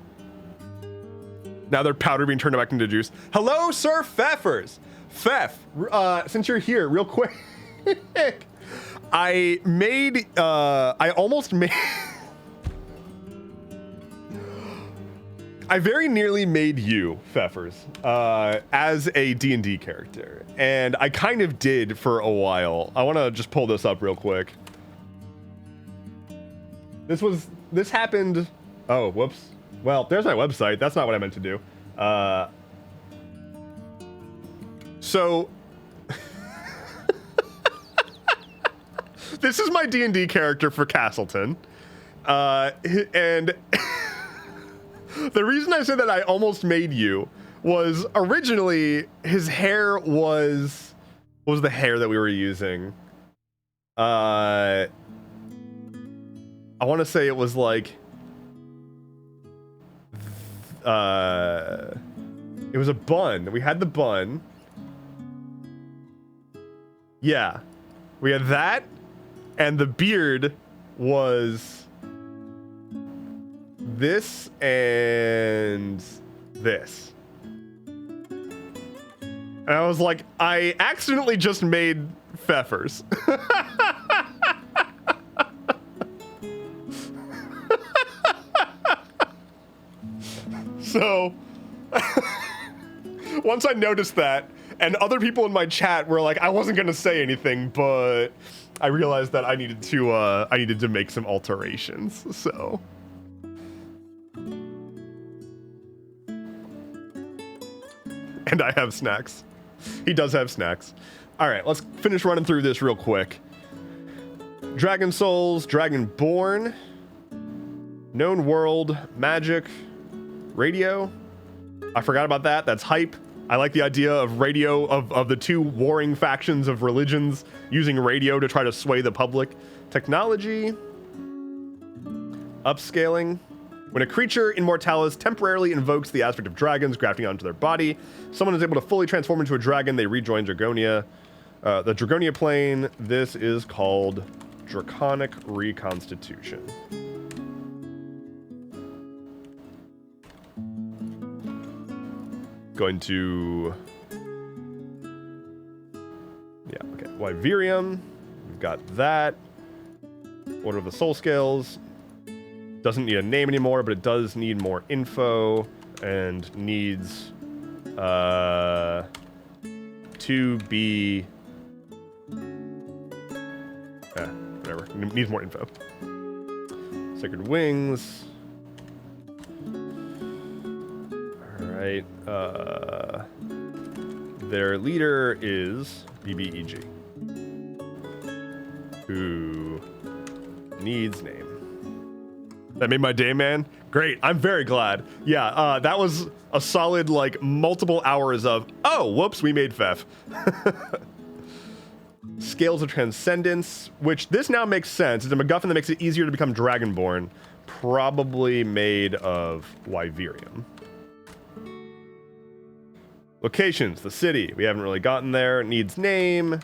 Now their powder being turned back into juice. Hello, Sir Pfeffers. Pfeff, since you're here, real quick. I almost made... I very nearly made you, Pfeffers, as a D&D character. And I kind of did for a while. I want to just pull this up real quick. This happened... Oh, whoops. Well, there's my website. That's not what I meant to do. So... This is my D&D character for Castleton. And... The reason I said that I almost made you was originally his hair was... What was the hair that we were using? I want to say it was like... It was a bun. We had the bun. Yeah. We had that, and the beard was this and this. And I was like, I accidentally just made Pfeffers. So, once I noticed that, and other people in my chat were like, I wasn't gonna say anything, but I realized that I needed to make some alterations, so. And I have snacks. He does have snacks. All right, let's finish running through this real quick. Dragon Souls, Dragonborn, Known World, Magic, Radio. I forgot about that. That's hype. I like the idea of radio, of the two warring factions of religions using radio to try to sway the public. Technology. Upscaling. When a creature, Immortalis, temporarily invokes the aspect of dragons grafting onto their body, someone is able to fully transform into a dragon. They rejoin Dragonia. The Dragonia plane. This is called Draconic Reconstitution. Going to... Yeah, okay. Wyverium. We've got that. Order of the Soul Scales. Doesn't need a name anymore, but it does need more info and needs to be whatever. Needs more info. Sacred Wings. All right. Their leader is BBEG, who needs name. That made my day, man. Great. I'm very glad. Yeah, that was a solid, like, multiple hours of, oh, whoops, we made Pfeff. Scales of Transcendence, which this now makes sense. It's a MacGuffin that makes it easier to become Dragonborn. Probably made of Wyverium. Locations, the city. We haven't really gotten there. Needs name.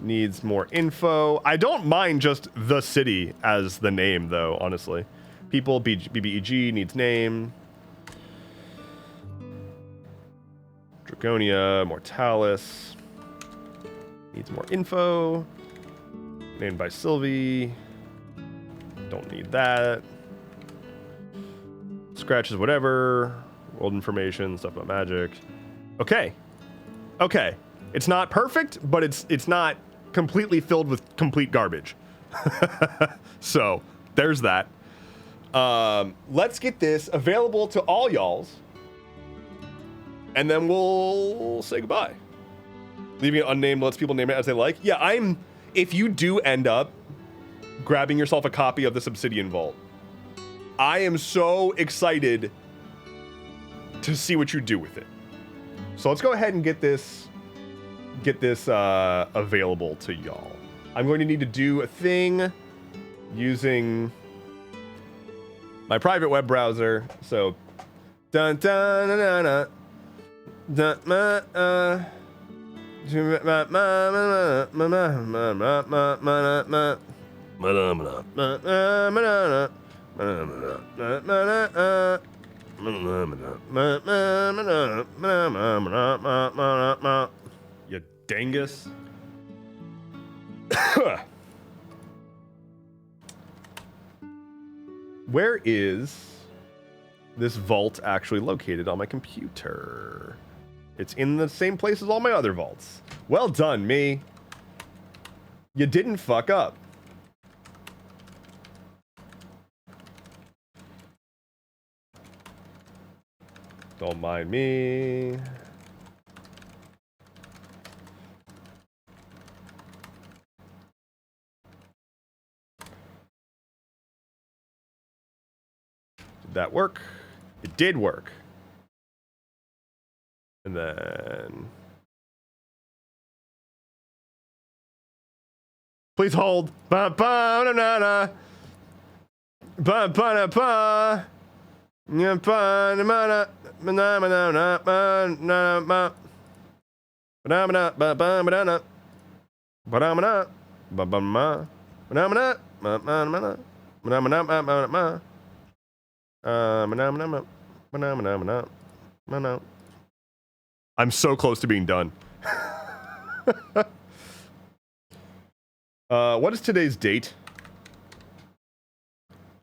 Needs more info. I don't mind just the city as the name, though, honestly. People, BBEG needs name. Dragonia, Mortalis. Needs more info. Named by Sylvie. Don't need that. Scratches, whatever. World information, stuff about magic. Okay. Okay. It's not perfect, but it's not completely filled with complete garbage. So, there's that. Let's get this available to all y'alls, and then we'll say goodbye. Leaving it unnamed lets people name it as they like. Yeah, if you do end up grabbing yourself a copy of this Obsidian Vault, I am so excited to see what you do with it. So let's go ahead and get this available to y'all. I'm going to need to do a thing using my private web browser. So dun dun dun dun dun dun You dingus. Where is this vault actually located on my computer? It's in the same place as all my other vaults. Well done, me. You didn't fuck up. Don't mind me. Did that work? It did work. And then... Please hold. Ba ba na na na. Ba ba na ba. Ya ba na ma na na na na ba na ma. Ba na ba ba ba na. Ba na ma ba ba ma. Ba na ma ma ma ma. Ba na ma ma ma ma. I'm so close to being done. What is today's date?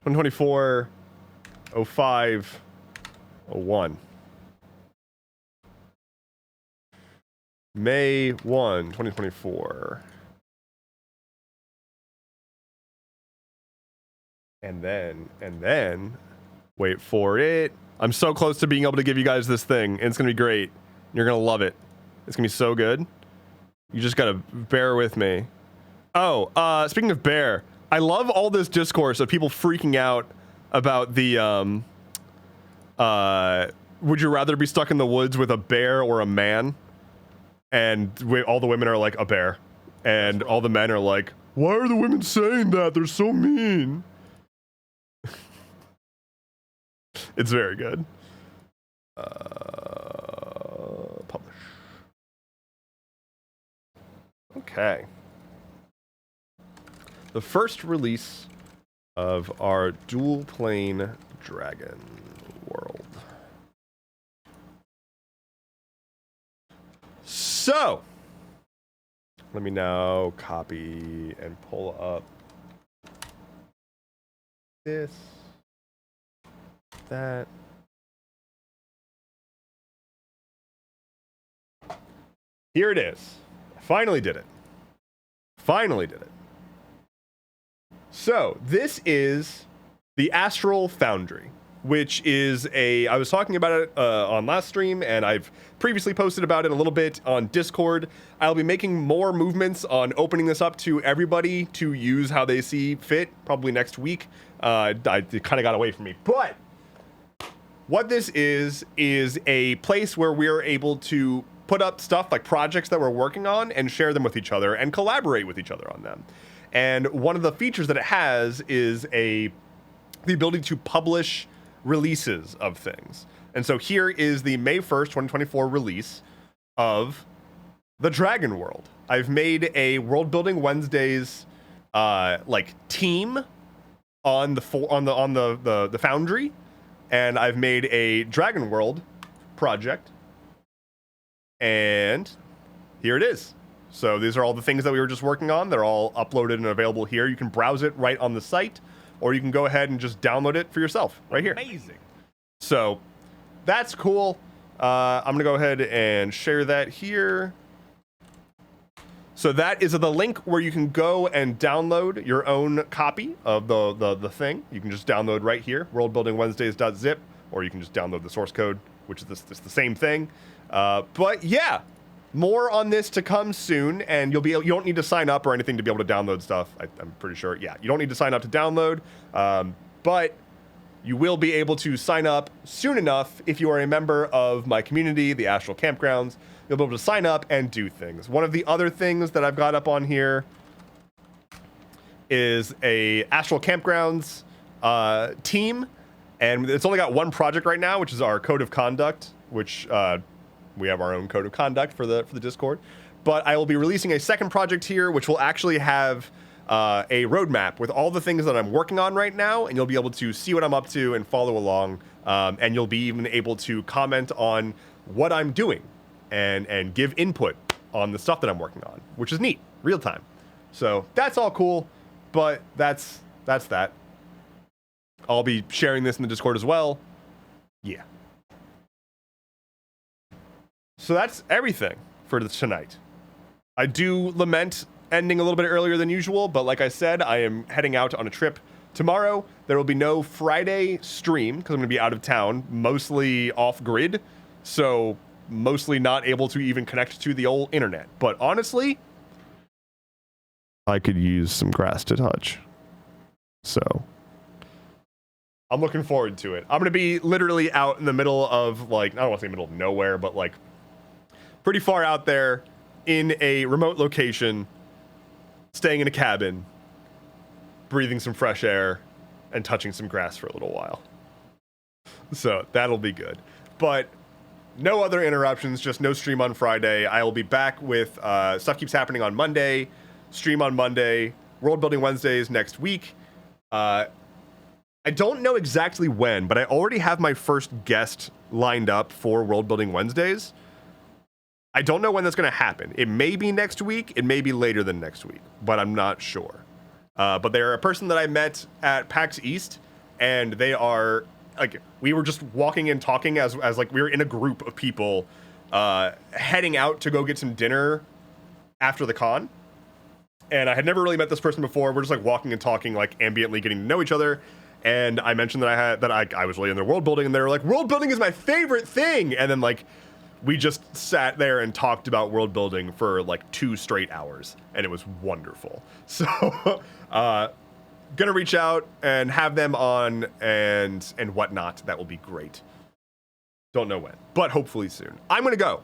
124 05 01. May 1, 2024. And then, wait for it. I'm so close to being able to give you guys this thing, and it's gonna be great. You're gonna love it. It's gonna be so good. You just gotta bear with me. Oh, speaking of bear, I love all this discourse of people freaking out about the, would you rather be stuck in the woods with a bear or a man? And all the women are like, a bear. And all the men are like, why are the women saying that? They're so mean. It's very good. Publish. Okay. The first release of our dual plane dragon world. So, let me now copy and pull up this, that. Here it is. I finally did it. Finally did it. So, this is the Astral Foundry, which is I was talking about it on last stream, and I've previously posted about it a little bit on Discord. I'll be making more movements on opening this up to everybody to use how they see fit, probably next week. It kind of got away from me. But what this is a place where we're able to put up stuff like projects that we're working on and share them with each other and collaborate with each other on them. And one of the features that it has is the ability to publish releases of things. And so here is the May 1st, 2024 release of the Dragon World. I've made a World Building Wednesdays team on the Foundry, and I've made a Dragon World project. And here it is. So these are all the things that we were just working on. They're all uploaded and available here. You can browse it right on the site, or you can go ahead and just download it for yourself right here. Amazing. So that's cool. I'm going to go ahead and share that here. So that is the link where you can go and download your own copy of the thing. You can just download right here, worldbuildingwednesdays.zip, or you can just download the source code, which is the same thing. But yeah, more on this to come soon, and you don't need to sign up or anything to be able to download stuff. I'm pretty sure. Yeah, you don't need to sign up to download, but you will be able to sign up soon enough if you are a member of my community, the Astral Campgrounds. You'll be able to sign up and do things. One of the other things that I've got up on here is a Astral Campgrounds team, and it's only got one project right now, which is our Code of Conduct, which we have our own Code of Conduct for the Discord. But I will be releasing a second project here, which will actually have a roadmap with all the things that I'm working on right now, and you'll be able to see what I'm up to and follow along And you'll be even able to comment on what I'm doing and give input on the stuff that I'm working on, which is neat, real time. So that's all cool, but that's that. I'll be sharing this in the Discord as well. Yeah. So that's everything for tonight. I do lament ending a little bit earlier than usual, but like I said, I am heading out on a trip tomorrow. There will be no Friday stream because I'm going to be out of town, mostly off grid, so mostly not able to even connect to the old internet. But honestly, I could use some grass to touch. So I'm looking forward to it. I'm going to be literally out in the middle of, like, I don't want to say middle of nowhere, but like pretty far out there in a remote location, staying in a cabin, breathing some fresh air, and touching some grass for a little while. So that'll be good. But no other interruptions, just no stream on Friday. I will be back with Stuff Keeps Happening on Monday, stream on Monday, World Building Wednesdays next week. I don't know exactly when, but I already have my first guest lined up for World Building Wednesdays. I don't know when that's going to happen. It may be next week. It may be later than next week, but I'm not sure. But they're a person that I met at PAX East, and they are, like, we were just walking and talking as like we were in a group of people heading out to go get some dinner after the con. And I had never really met this person before. We're just like walking and talking, like ambiently getting to know each other. And I mentioned that I was really into world building, and they were like, world building is my favorite thing. And then like we just sat there and talked about world building for like 2 straight hours, and it was wonderful. So gonna reach out and have them on and whatnot. That will be great. Don't know when, but hopefully soon. I'm gonna go.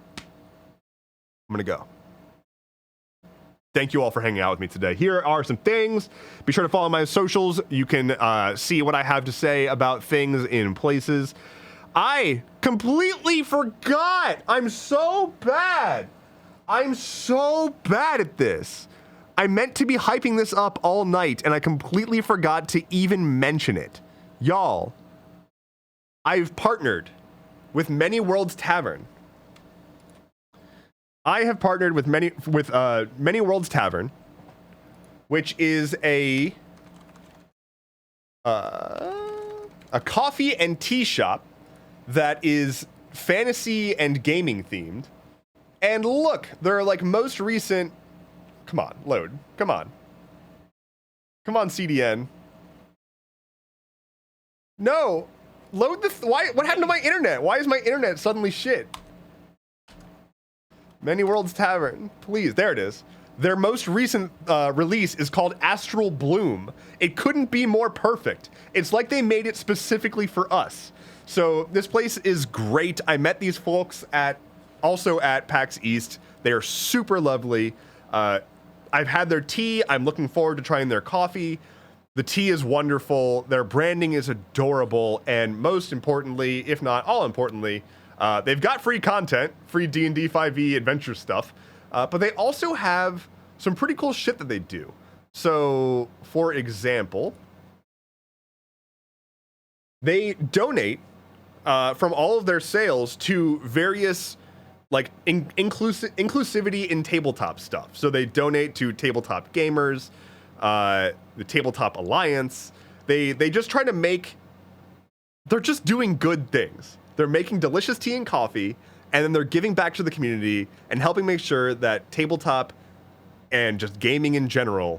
Thank you all for hanging out with me today. Here are some things. Be sure to follow my socials. You can see what I have to say about things in places. I completely forgot. I'm so bad. I'm so bad at this. I meant to be hyping this up all night, and I completely forgot to even mention it. Y'all, I've partnered with Many Worlds Tavern. I have partnered with Many Worlds Tavern, which is a coffee and tea shop that is fantasy and gaming themed. And look, their like most recent, come on, load, come on CDN. No, load the why? What happened to my internet? Why is my internet suddenly shit? Many Worlds Tavern, please. There it is. Their most recent release is called Astral Bloom. It couldn't be more perfect. It's like they made it specifically for us. So this place is great. I met these folks also at PAX East. They are super lovely. I've had their tea. I'm looking forward to trying their coffee. The tea is wonderful. Their branding is adorable. And most importantly, if not all importantly, they've got free content, free D&D 5e adventure stuff, but they also have some pretty cool shit that they do. So, for example, they donate from all of their sales to various like inclusivity in tabletop stuff. So they donate to Tabletop Gamers, the Tabletop Alliance. They just try to make, they're just doing good things. They're making delicious tea and coffee, and then they're giving back to the community and helping make sure that tabletop and just gaming in general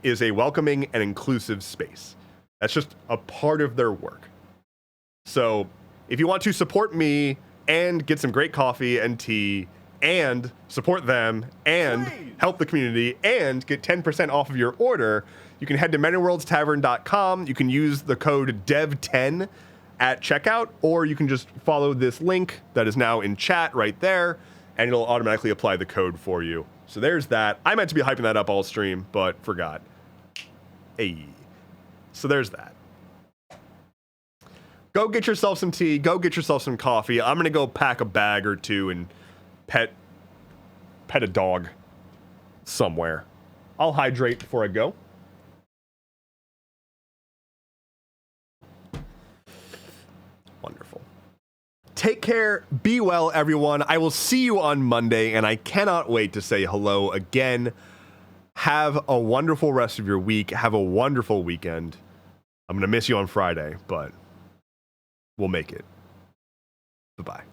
is a welcoming and inclusive space. That's just a part of their work. So if you want to support me and get some great coffee and tea and support them and help the community and get 10% off of your order, you can head to manyworldstavern.com. You can use the code DEV10 at checkout, or you can just follow this link that is now in chat right there, and it'll automatically apply the code for you. So there's that. I meant to be hyping that up all stream, but forgot. Hey. So there's that. Go get yourself some tea. Go get yourself some coffee. I'm going to go pack a bag or two and pet a dog somewhere. I'll hydrate before I go. Wonderful. Take care. Be well, everyone. I will see you on Monday, and I cannot wait to say hello again. Have a wonderful rest of your week. Have a wonderful weekend. I'm going to miss you on Friday, but we'll make it. Bye-bye.